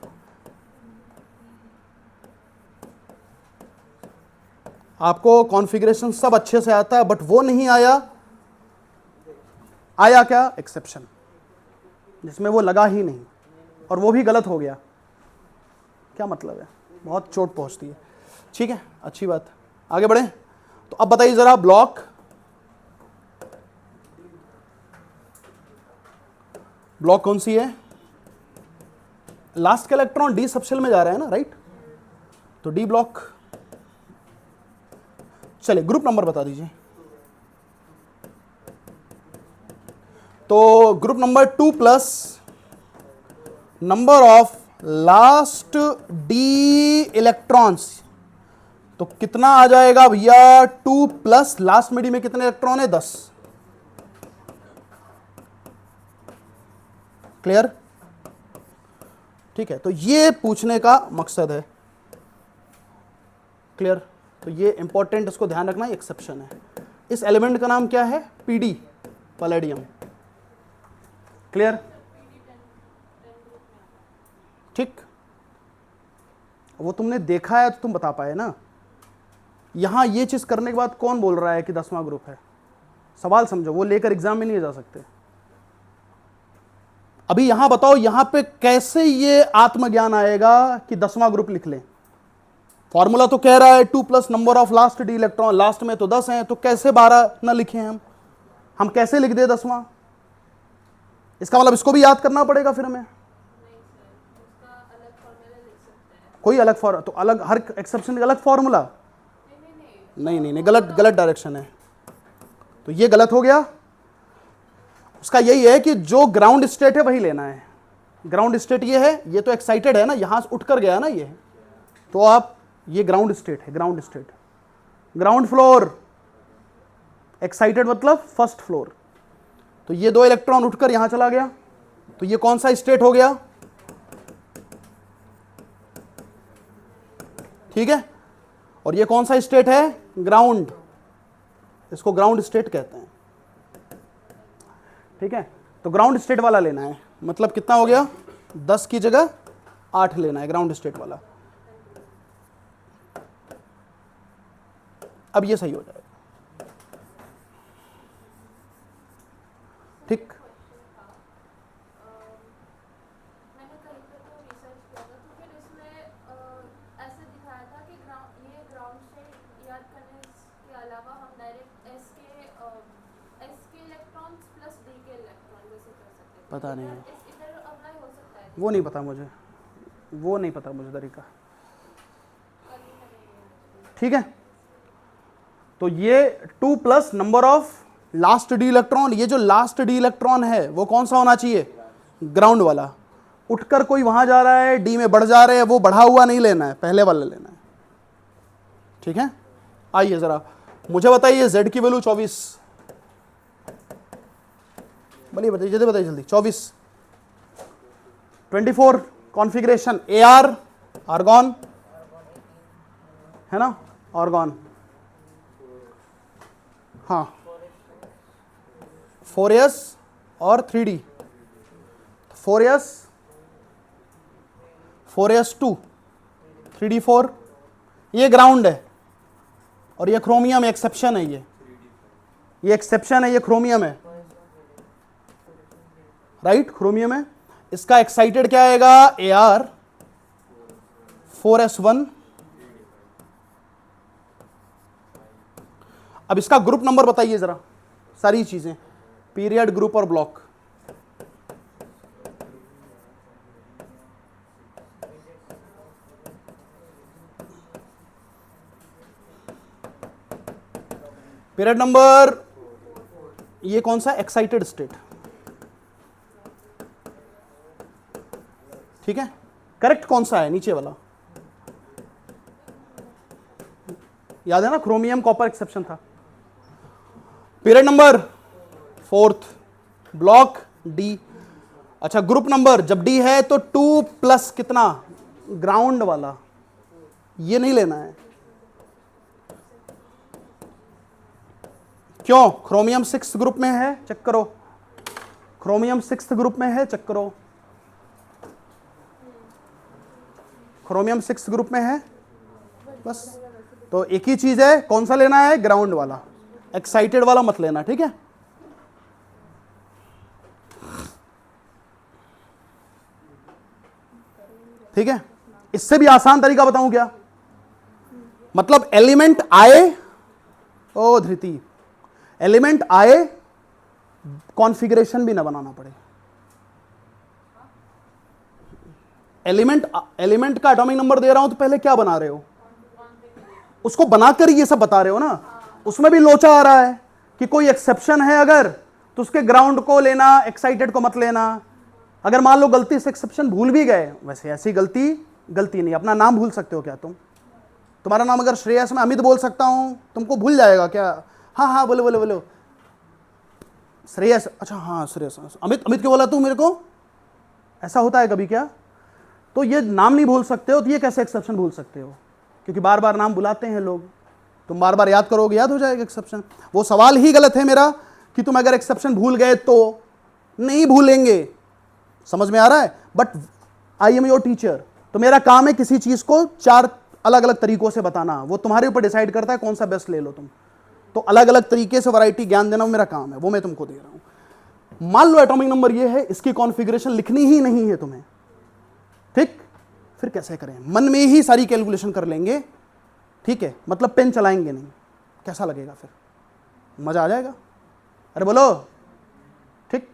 A: आपको कॉन्फ़िगरेशन सब अच्छे से आता है, बट वो नहीं आया, आया क्या, एक्सेप्शन, जिसमें वो लगा ही नहीं और वो भी गलत हो गया, क्या मतलब है, बहुत चोट पहुंचती है। ठीक है, अच्छी बात, आगे बढ़े। तो अब बताइए जरा, ब्लॉक कौन सी है, लास्ट का इलेक्ट्रॉन डी सबशेल में जा रहा है ना, राइट, तो डी ब्लॉक। चलिए ग्रुप नंबर बता दीजिए। तो group number 2 plus number of last D electrons, तो कितना आ जाएगा भैया, 2 प्लस लास्ट में डी में कितने इलेक्ट्रॉन है, 10। क्लियर, ठीक है, तो ये पूछने का मकसद है, क्लियर। तो ये इंपॉर्टेंट, इसको ध्यान रखना, एक्सेप्शन है। इस एलिमेंट का नाम क्या है, पीडी, पैलेडियम, क्लियर, ठीक। वो तुमने देखा है तो तुम बता पाए ना। यहां ये चीज करने के बाद कौन बोल रहा है कि 10वां ग्रुप है, सवाल समझो, वो लेकर एग्जाम में नहीं जा सकते। अभी यहां बताओ, यहां पे कैसे ये आत्मज्ञान आएगा कि 10वां ग्रुप लिख लें। फॉर्मूला तो कह रहा है 2 plus number of last D electron, last में तो 10 हैं, तो कैसे 12 न लिखे हम कैसे लिख दे 10वां। इसका मतलब इसको भी याद करना पड़ेगा फिर हमें, कोई अलग फॉर्मूला, तो अलग, हर एक्सेप्शन का अलग फॉर्मूला, नहीं, गलत डायरेक्शन है, तो ये गलत हो गया। उसका यही है कि जो ग्राउंड स्टेट है वही लेना है। ग्राउंड स्टेट ये है, ये तो एक्साइटेड है ना, यहां से उठकर गया ना ये, तो आप, ये ग्राउंड स्टेट है, ground state, ground floor, excited मतलब फर्स्ट फ्लोर, तो ये 2 इलेक्ट्रॉन उठकर यहां चला गया, तो ये कौन सा स्टेट हो गया, ठीक है। और ये कौन सा स्टेट है, ग्राउंड, इसको ग्राउंड स्टेट कहते हैं, ठीक है। तो ग्राउंड स्टेट वाला लेना है, मतलब कितना हो गया, 10 की जगह 8 लेना है, ग्राउंड स्टेट वाला। अब ये सही हो जाएगा, ठीक।
B: मैंने कहीं पे तो रिसर्च किया था, तो फिर इसमें ऐसे दिखाया था कि ये ग्राउंड स्टेट याद करने के अलावा हम डायरेक्ट एस के इलेक्ट्रॉन्स प्लस डी के इलेक्ट्रॉन जैसे कर सकते हैं।
A: पता नहीं है,
B: इधर अप्लाई हो सकता है,
A: वो नहीं पता मुझे, वो नहीं पता मुझे तरीका, ठीक है। तो ये 2 plus number of last D electron, ये जो लास्ट डी इलेक्ट्रॉन है वो कौन सा होना चाहिए? ग्राउंड वाला। उठकर कोई वहां जा रहा है, डी में बढ़ जा रहे हैं, वो बढ़ा हुआ नहीं लेना है, पहले वाला लेना है। ठीक है, आइए जरा मुझे बताइए Z की वैल्यू 24, बोलिए बताइए जल्दी बताइए जल्दी। 24 24 कॉन्फ़िगरेशन AR आर्गॉन है ना, आर्गॉन। हाँ 4s और 3d, 4s 4s2 3d4, ये ग्राउंड है और ये क्रोमियम एक्सेप्शन है, ये एक्सेप्शन है, ये क्रोमियम है, राइट क्रोमियम है। इसका एक्साइटेड क्या आएगा? AR 4s1। अब इसका ग्रुप नंबर बताइए जरा, सारी चीजें, पीरियड, ग्रुप और ब्लॉक। पीरियड नंबर, ये कौन सा? Excited state. ठीक है, करेक्ट कौन सा है? नीचे वाला, याद है ना, क्रोमियम कॉपर एक्सेप्शन था। Period number 4th, block D। अच्छा ग्रुप नंबर, जब D है तो 2 प्लस कितना? ग्राउंड वाला, ये नहीं लेना है। क्यों? क्रोमियम 6th ग्रुप में है, चेक करो, क्रोमियम 6th ग्रुप में है, चेक करो, क्रोमियम 6th ग्रुप में है बस। तो एक ही चीज है, कौन सा लेना है? ग्राउंड वाला, एक्साइटेड वाला मत लेना। ठीक है, ठीक है, इससे भी आसान तरीका बताऊं क्या? मतलब एलिमेंट आए, ओ धृति, एलिमेंट आए, कॉन्फ़िगरेशन भी ना बनाना पड़े। एलिमेंट का एटॉमिक नंबर दे रहा हूं तो पहले क्या बना रहे हो? उसको बनाकर ये सब बता रहे हो ना। उसमें भी लोचा आ रहा है कि कोई एक्सेप्शन है अगर, तो उसके ग्राउंड को लेना, एक्साइटेड को मत लेना। अगर मान लो गलती से एक्सेप्शन भूल भी गए, वैसे ऐसी गलती नहीं, अपना नाम भूल सकते हो क्या तुम? तुम्हारा नाम अगर श्रेयस, मैं अमित बोल सकता हूं, तुमको भूल जाएगा क्या? हाँ हाँ बोलो बोलो बोलो, श्रेयस, अच्छा हाँ श्रेयस, अमित क्यों बोला तू मेरे को? ऐसा होता है कभी क्या? तो ये नाम नहीं भूल सकते हो, तो ये कैसे एक्सेप्शन भूल सकते हो? क्योंकि बार बार नाम बुलाते हैं लोग, तुम बार बार याद करोगे, याद हो जाएगा एक्सेप्शन। वो सवाल ही गलत है मेरा कि तुम अगर एक्सेप्शन भूल गए तो नहीं भूलेंगे, समझ में आ रहा है? But I am your teacher, तो मेरा काम है किसी चीज को 4 अलग अलग तरीकों से बताना, वो तुम्हारे ऊपर डिसाइड करता है कौन सा बेस्ट ले लो तुम। तो अलग अलग तरीके से वैरायटी ज्ञान देना मेरा काम है, वो मैं तुमको दे रहा हूं। मान लो एटॉमिक नंबर ये है, इसकी कॉन्फ़िगरेशन लिखनी ही नहीं है तुम्हें, ठीक? फिर कैसे करें? मन में ही सारी कैलकुलेशन कर लेंगे, ठीक है? मतलब पेन चलाएंगे नहीं। कैसा लगेगा फिर? मजा आ जाएगा? अरे बोलो, ठीक?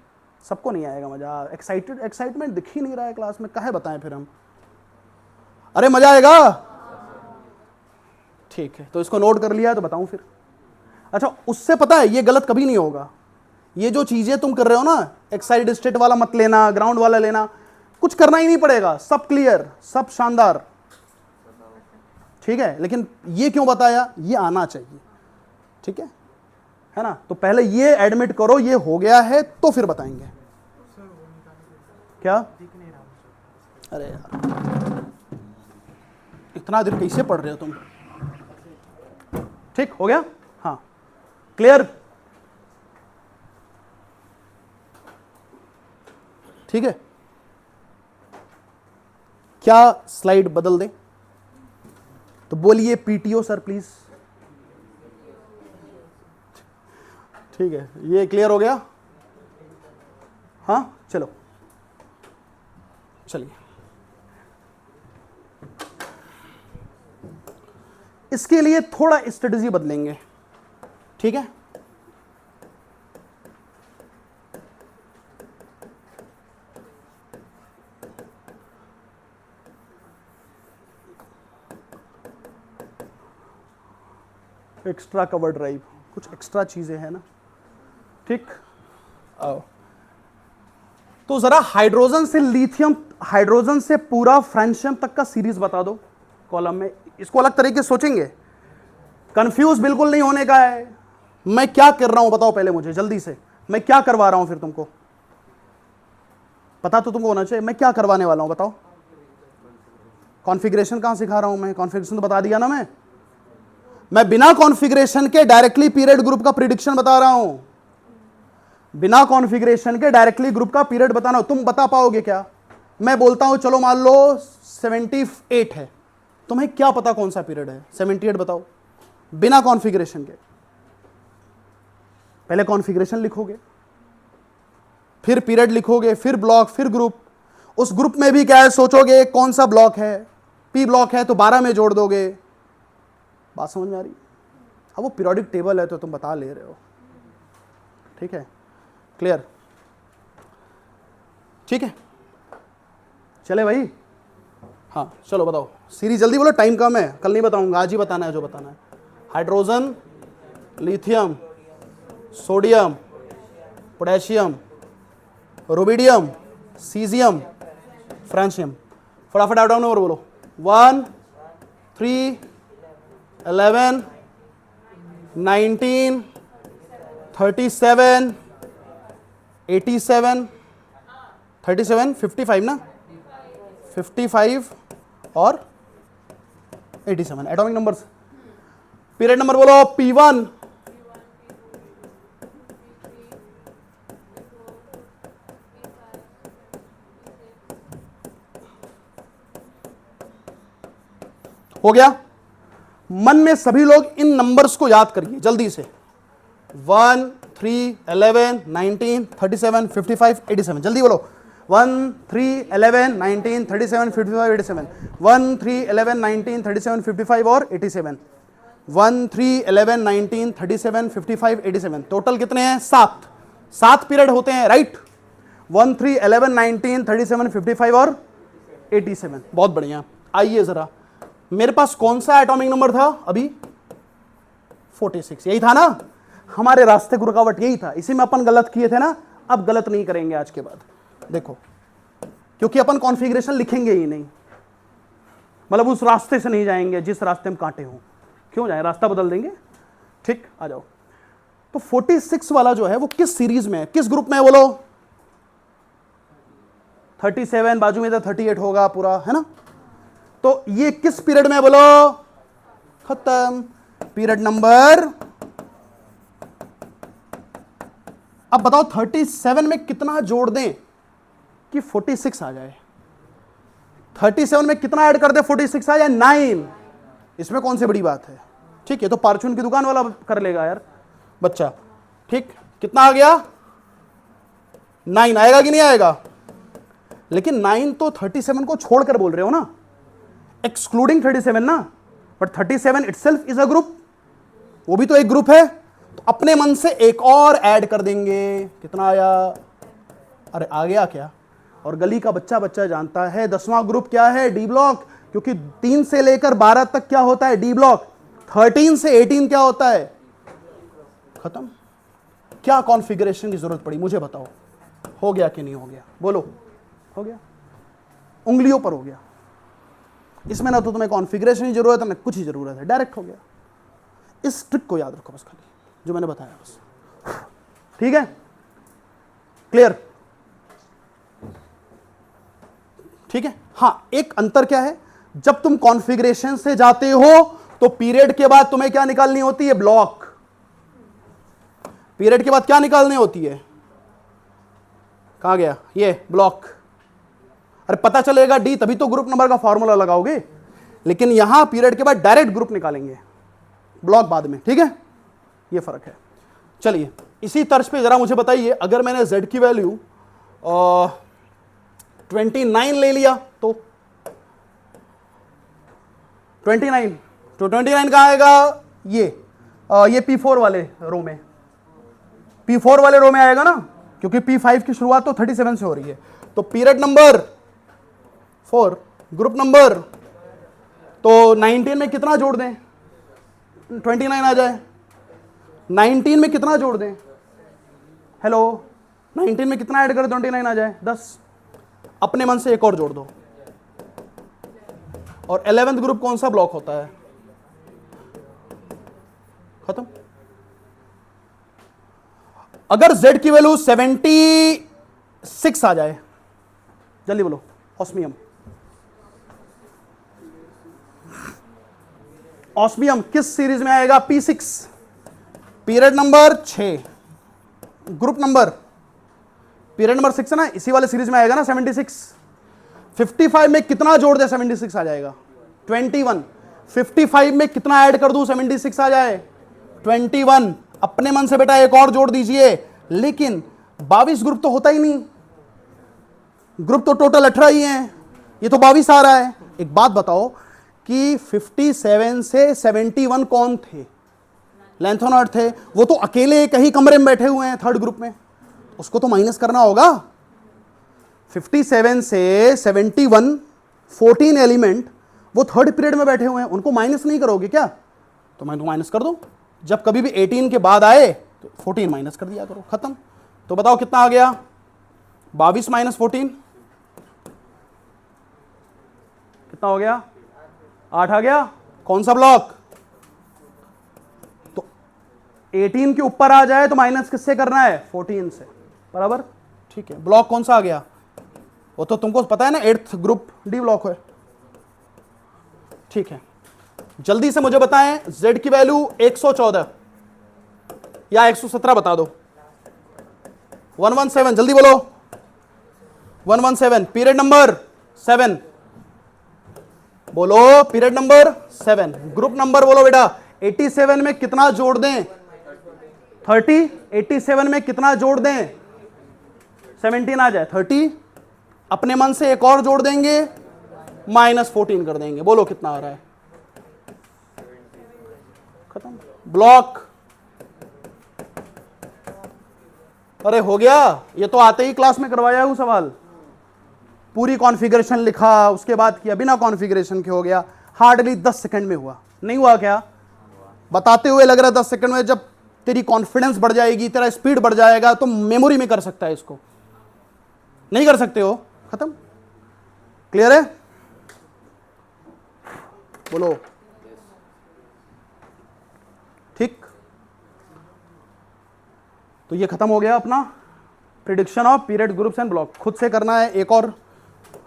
A: सबको नहीं आएगा मजा। एक्साइटमेंट दिख ही नहीं रहा है क्लास में, काहे बताएं फिर हम? अरे मजा आएगा? ठीक है, तो इसको नोट कर लिया है तो बताऊं फिर। अच्छा, उससे पता है ये गलत कभी नहीं होगा। ये जो चीजें तुम कर रहे हो ना, एक्साइटेड स्टेट वाला मत लेना, ग्राउंड वाला लेना, कुछ करना ही नहीं पड़ेगा, सब क्लियर, सब शानदार, ठीक है? लेकिन ये क्यों बताया? ये आना चाहिए, ठीक है ना? तो पहले ये एडमिट करो ये हो गया है, तो फिर बताएंगे। क्या? अरे यार, इतना देर कैसे पढ़ रहे हो तुम? ठीक हो गया? हाँ, क्लियर? ठीक है, क्या स्लाइड बदल दे? तो बोलिए पीटीओ सर प्लीज। ठीक है, ये क्लियर हो गया? हाँ चलो, चलिए इसके लिए थोड़ा स्ट्रेटजी बदलेंगे, ठीक है? एक्स्ट्रा कवर ड्राइव, कुछ एक्स्ट्रा चीजें हैं ना, ठीक। आओ तो जरा हाइड्रोजन से लिथियम, हाइड्रोजन से पूरा फ्रेंशियम तक का सीरीज बता दो कॉलम में। इसको अलग तरीके से सोचेंगे, कंफ्यूज बिल्कुल नहीं होने का है। मैं क्या कर रहा हूं बताओ पहले मुझे जल्दी से, मैं क्या करवा रहा हूं, फिर तुमको पता तो तुमको होना चाहिए मैं क्या करवाने वाला हूं बताओ। कॉन्फ़िगरेशन कहां सिखा रहा हूं मैं, कॉन्फ़िगरेशन तो बता दिया ना मैं बिना कॉन्फ़िगरेशन के डायरेक्टली पीरियड ग्रुप का प्रिडिक्शन बता रहा हूं, बिना कॉन्फ़िगरेशन के डायरेक्टली ग्रुप का पीरियड बताना। तुम बता पाओगे क्या? मैं बोलता हूं चलो मान लो 78 है, तुम्हें क्या पता कौन सा पीरियड है? 78 बताओ बिना कॉन्फ़िगरेशन के। पहले कॉन्फ़िगरेशन लिखोगे, फिर पीरियड लिखोगे, फिर ब्लॉक, फिर ग्रुप। उस ग्रुप में भी क्या है सोचोगे कौन सा ब्लॉक है, पी ब्लॉक है तो 12 में जोड़ दोगे। बात समझ में आ रही? अब वो पीरियोडिक टेबल है तो तुम बता ले रहे हो, ठीक है, क्लियर, ठीक है, चले भाई। हाँ चलो बताओ सीरीज, जल्दी बोलो, टाइम कम है, कल नहीं बताऊंगा, आज ही बताना है जो बताना है। Hydrogen, lithium, sodium, potassium, rubidium, caesium, francium. फटाफट आउट नंबर बोलो। 1, 3, 11, 19, 37, 87, 37, 55 ना, 55 और 87 एटॉमिक नंबर्स। पीरियड नंबर बोलो। P1, हो गया। मन में सभी लोग इन नंबर्स को याद करिए जल्दी से। 1, 3, 11, 19, 37, 55, 87, जल्दी बोलो। 1, 3, 11, 19, 37, 55, 87। 1, 3, 11, 19, 37, 55 और 87। 1, 3, 11, 19, 37, 55, 87। टोटल कितने हैं? 7 पीरियड होते हैं, राइट। 1, 3, 11, 19, 37, 55 और 87। बहुत बढ़िया। आइए जरा, मेरे पास कौन सा एटॉमिक नंबर था अभी? 46, यही था ना हमारे रास्ते की रुकावट, यही था। इसी में अपन गलत किए थे ना, अब गलत नहीं करेंगे आज के बाद, देखो, क्योंकि अपन कॉन्फ़िगरेशन लिखेंगे ही नहीं, मतलब उस रास्ते से नहीं जाएंगे जिस रास्ते में कांटे हो। क्यों जाए, रास्ता बदल देंगे, ठीक। आ जाओ। तो 46 वाला जो है वो किस सीरीज में है, किस ग्रुप में है बोलो? 37, बाजू में तो 38 होगा पूरा, है ना। तो ये किस पीरियड में बोलो? खत्म, पीरियड नंबर। अब बताओ 37 में कितना जोड़ दें कि 46 आ जाए? 37 में कितना ऐड कर दे 46 आ जाए? 9। इसमें कौन सी बड़ी बात है? ठीक है, तो पार्चून की दुकान वाला कर लेगा यार बच्चा, ठीक। कितना आ गया? 9 आएगा कि नहीं आएगा? लेकिन 9 तो 37 को छोड़कर बोल रहे हो ना, एक्सक्लूडिंग 37 ना, but 37 itself is a group, वो भी तो एक ग्रुप है। तो अपने मन से एक और ऐड कर देंगे। कितना आया? अरे आ गया क्या? और गली का बच्चा जानता है 10वां ग्रुप क्या है? डी ब्लॉक, क्योंकि 3 से लेकर 12 तक क्या होता है? D block. 13 से 18 क्या होता है? खत्म। क्या कॉन्फ़िगरेशन की जरूरत पड़ी मुझे बताओ? हो गया कि नहीं हो गया? बोलो। हो गया, उंगलियों पर हो गया। इसमें ना तो तुम्हें कॉन्फ़िगरेशन की जरूरत है ना कुछ ही जरूरत है, डायरेक्ट हो गया। इस ट्रिक को याद रखो बस, खाली जो मैंने बताया बस, ठीक है, क्लियर, ठीक है। हाँ, एक अंतर क्या है, जब तुम कॉन्फ़िगरेशन से जाते हो तो पीरियड के बाद तुम्हें क्या निकालनी होती है? ब्लॉक। पीरियड के बाद क्या निकालनी होती है? कहां गया ये ब्लॉक? अरे पता चलेगा डी तभी तो ग्रुप नंबर का फॉर्मूला लगाओगे, लेकिन यहां पीरियड के बाद डायरेक्ट ग्रुप निकालेंगे, ब्लॉक बाद में, ठीक है, ये फर्क है। चलिए इसी तर्ज पे जरा मुझे बताइए, अगर मैंने z की वैल्यू 29 ले लिया तो 29, तो 29 कहां आएगा? ये P4 वाले रो में, P4 वाले रो में आएगा ना, क्योंकि P5 की शुरुआत तो 37 से हो रही है। तो पीरियड नंबर 4, ग्रुप नंबर, तो 19 में कितना जोड़ दें? 29 आ जाए। 19 में कितना जोड़ दें? हेलो 19 में कितना ऐड कर 29 आ जाए 10, अपने मन से एक और जोड़ दो। और 11th ग्रुप कौन सा ब्लॉक होता है? खत्म। अगर z की वैल्यू 76 आ जाए, जल्दी बोलो, ऑस्मियम। ऑस्मियम किस सीरीज में आएगा? P6, period number 6, group number period number 6 है ना, इसी वाले सीरीज में आएगा ना 76। 55 में कितना जोड़ दे 76 आ जाएगा 21। 55 में कितना ऐड कर दूं 76 आ जाए 21। अपने मन से बेटा एक और जोड़ दीजिए, लेकिन 22 ग्रुप तो होता ही नहीं, ग्रुप तो टोटल 18 ही है, ये तो 22 आ रहा है। एक बात बताओ कि 57 से 71 कौन थे? लेंथोनॉइड थे, वो तो अकेले एक ही कमरे में बैठे हुए हैं थर्ड ग्रुप में, उसको तो माइनस करना होगा। 57 से 71 14 एलिमेंट वो थर्ड पीरियड में बैठे हुए हैं, उनको माइनस नहीं करोगे क्या? तो मैं तो माइनस कर दूं, जब कभी भी 18 के बाद आए तो 14 माइनस कर दिया करो, खत्म। तो बताओ कितना आ गया? 22 माइनस 14 कितना हो गया? 8 आ गया। कौन सा ब्लॉक? तो 18 के ऊपर आ जाए तो माइनस किससे करना है? 14 से, बराबर, ठीक है। ब्लॉक कौन सा आ गया? वो तो तुमको पता है ना, 8th ग्रुप डी ब्लॉक है, ठीक है। जल्दी से मुझे बताएं, z की वैल्यू 114 या 117 बता दो। 117, जल्दी बोलो। 117, पीरियड नंबर 7 बोलो, पीरियड नंबर 7। ग्रुप नंबर बोलो बेटा। 87 में कितना जोड़ दें? 30। 87 में कितना जोड़ दें? 17 आ जाए 30। अपने मन से एक और जोड़ देंगे, -14 कर देंगे। बोलो कितना आ रहा है? खत्म। ब्लॉक, अरे हो गया, ये तो आते ही क्लास में करवाया हूं सवाल, पूरी कॉन्फ़िगरेशन लिखा, उसके बाद किया, बिना कॉन्फ़िगरेशन के हो गया। हार्डली 10 सेकंड में हुआ, नहीं हुआ क्या? बताते हुए लग रहा है 10 सेकंड में। जब तेरी कॉन्फिडेंस बढ़ जाएगी, तेरा स्पीड बढ़ जाएगा, तो मेमोरी में कर सकता है इसको, नहीं कर सकते हो, खत्म। क्लियर है? बोलो ठीक। तो ये खत्म हो गया अपना prediction of period groups and block. खुद से करना है एक और।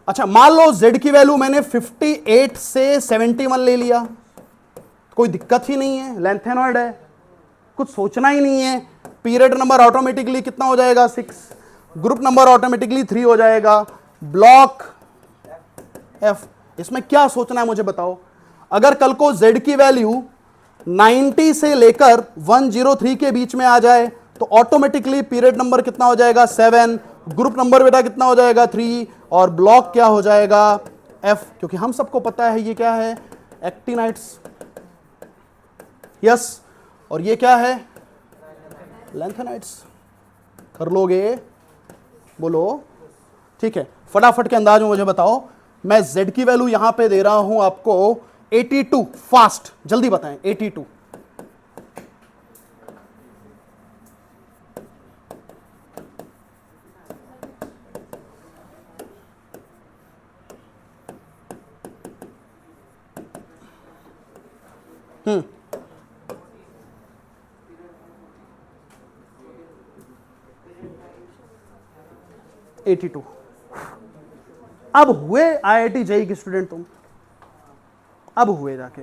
A: अच्छा, मान लो z की वैल्यू मैंने 58 से 71 ले लिया, कोई दिक्कत ही नहीं है, लेंथेनॉइड है, कुछ सोचना ही नहीं है। पीरियड नंबर ऑटोमेटिकली कितना हो जाएगा? 6, ग्रुप नंबर ऑटोमेटिकली 3 हो जाएगा, ब्लॉक F। इसमें क्या सोचना है मुझे बताओ। अगर कल को z की वैल्यू 90 से लेकर 103 के बीच में आ जाए तो ऑटोमेटिकली पीरियड नंबर कितना हो जाएगा? 7, ग्रुप नंबर बेटा कितना हो जाएगा? 3, और ब्लॉक क्या हो जाएगा? F। क्योंकि हम सबको पता है ये क्या है? Actinides, yes. और ये क्या है? लेंथेनाइट्स। कर लोगे? बोलो ठीक है। फटाफट के अंदाज में मुझे बताओ, मैं z की वैल्यू यहां पे दे रहा हूं आपको 82, फास्ट, जल्दी बताएं। 82, हम्म, 82। अब हुए IIT जेई के स्टूडेंट तुम, अब हुए जाके।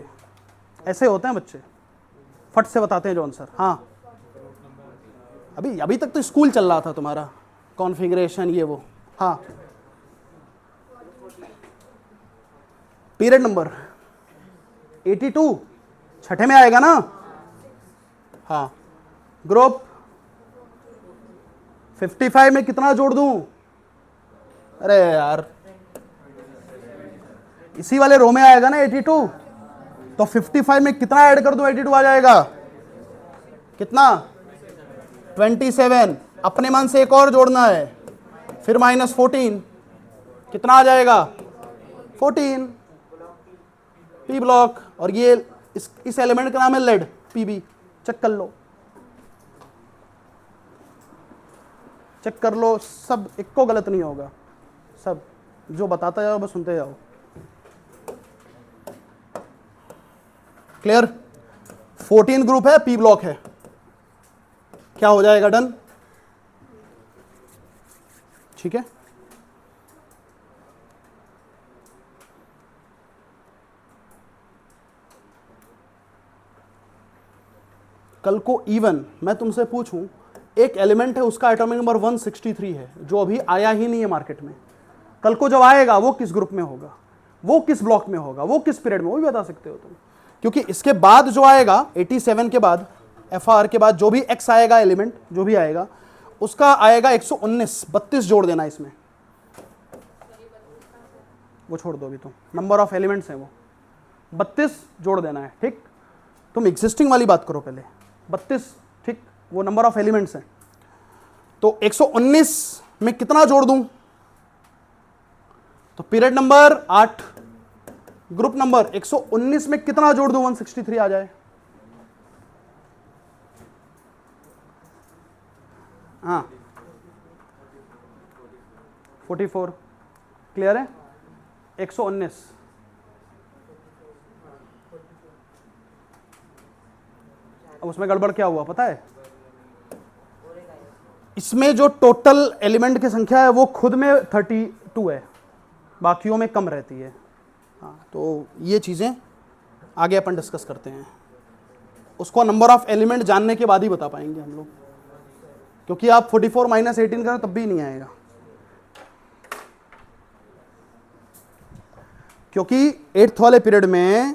A: ऐसे होते हैं बच्चे, फट से बताते हैं जो आंसर। हाँ, अभी तक तो स्कूल चल रहा था तुम्हारा, कॉन्फ़िगरेशन ये वो। हाँ, पीरियड नंबर 82 छठे में आएगा ना? हाँ, ग्रुप 55 में कितना जोड़ दूं? अरे यार, इसी वाले रो में आएगा ना 82, तो 55 में कितना ऐड कर दूं? 82 आ जाएगा। कितना? 27। अपने मन से एक और जोड़ना है, फिर -14, कितना आ जाएगा? 14, पी ब्लॉक। और ये इस एलिमेंट का नाम है लेड, पीबी, चेक कर लो। चेक कर लो, सब एक को गलत नहीं होगा, सब जो बताता जाओ बस सुनते जाओ। क्लियर? 14 ग्रुप है, पी ब्लॉक है, क्या हो जाएगा? डन। ठीक है, कल को इवन मैं तुमसे पूछूं, एक एलिमेंट है उसका एटॉमिक नंबर 163 है, जो अभी आया ही नहीं है मार्केट में, कल को जब आएगा वो किस ग्रुप में होगा, वो किस ब्लॉक में होगा, वो किस पीरियड में, वो भी बता सकते हो तुम। क्योंकि इसके बाद जो आएगा 87 के बाद, FR के बाद जो भी X आएगा एलिमेंट, जो भी आएगा उसका आएगा 119, 32 जोड़ देना इसमें, वो छोड़ दो अभी तुम, नंबर ऑफ एलिमेंट्स हैं वो, 32 जोड़ देना है। ठीक, तुम एग्जिस्टिंग वाली बात करो पहले, 32, ठीक, वो नंबर ऑफ एलिमेंट्स हैं। तो 119 में कितना जोड़ दूं? तो पीरियड नंबर 8, ग्रुप नंबर 119 में कितना जोड़ दूं 163 आ जाए? हाँ 44, क्लियर है? 119 अब उसमें गड़बड़ क्या हुआ पता है? इसमें जो टोटल एलिमेंट की संख्या है वो खुद में 32 है, बाकियों में कम रहती है। हाँ, तो ये चीज़ें आगे अपन डिस्कस करते हैं, उसको नंबर ऑफ एलिमेंट जानने के बाद ही बता पाएंगे हम लोग, क्योंकि आप 44 माइनस 18 करें तब भी नहीं आएगा, क्योंकि 8th वाले पीरियड में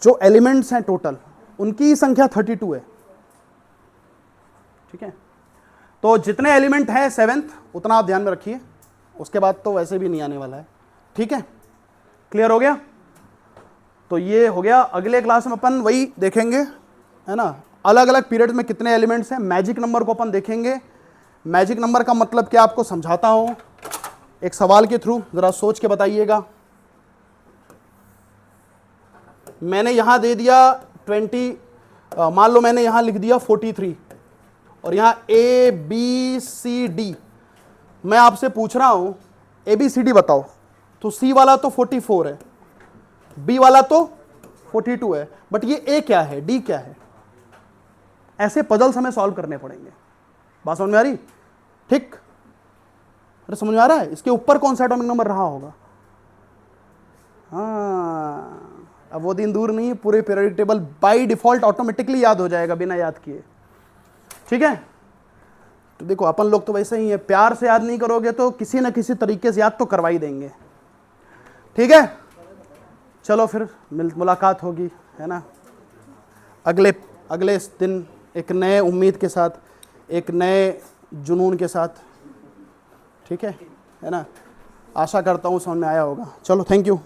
A: जो एलिमेंट्स हैं टोटल उनकी संख्या 32 है। ठीक है, तो जितने एलिमेंट हैं 7th उतना आप ध्यान में रखिए, उसके बाद तो वैसे भी नहीं आने वाला है। ठीक है, क्लियर हो गया? तो ये हो गया। अगले क्लास में अपन वही देखेंगे, है ना, अलग अलग पीरियड में कितने एलिमेंट्स हैं। मैजिक नंबर को अपन देखेंगे, मैजिक नंबर का मतलब क्या आपको समझाता हूं एक सवाल के थ्रू, जरा सोच के बताइएगा। मैंने यहां दे दिया 20, मान लो मैंने यहां लिख दिया 43 और यहां ABCD, मैं आपसे पूछ रहा हूं ABCD बताओ, तो C वाला तो 44 है, B वाला तो 42 है, बट ये A क्या है, D क्या है? ऐसे पजल्स हमें सॉल्व करने पड़ेंगे। बात समझ में आ रही? ठीक, अरे समझ में आ रहा है? इसके ऊपर कौन सा एटॉमिक नंबर रहा होगा? हाँ, अब वो दिन दूर नहीं, पूरे periodic table by default automatically याद हो जाएगा बिना याद किए। ठीक है, तो देखो अपन लोग तो वैसे ही है, प्यार से याद नहीं करोगे तो किसी न किसी तरीके से याद तो करवा ही देंगे। ठीक है, चलो फिर मुलाकात होगी, है ना, अगले दिन एक नए उम्मीद के साथ, एक नए जुनून के साथ। ठीक है ना, आशा करता हूँ समझ में आया होगा। चलो, थैंक यू।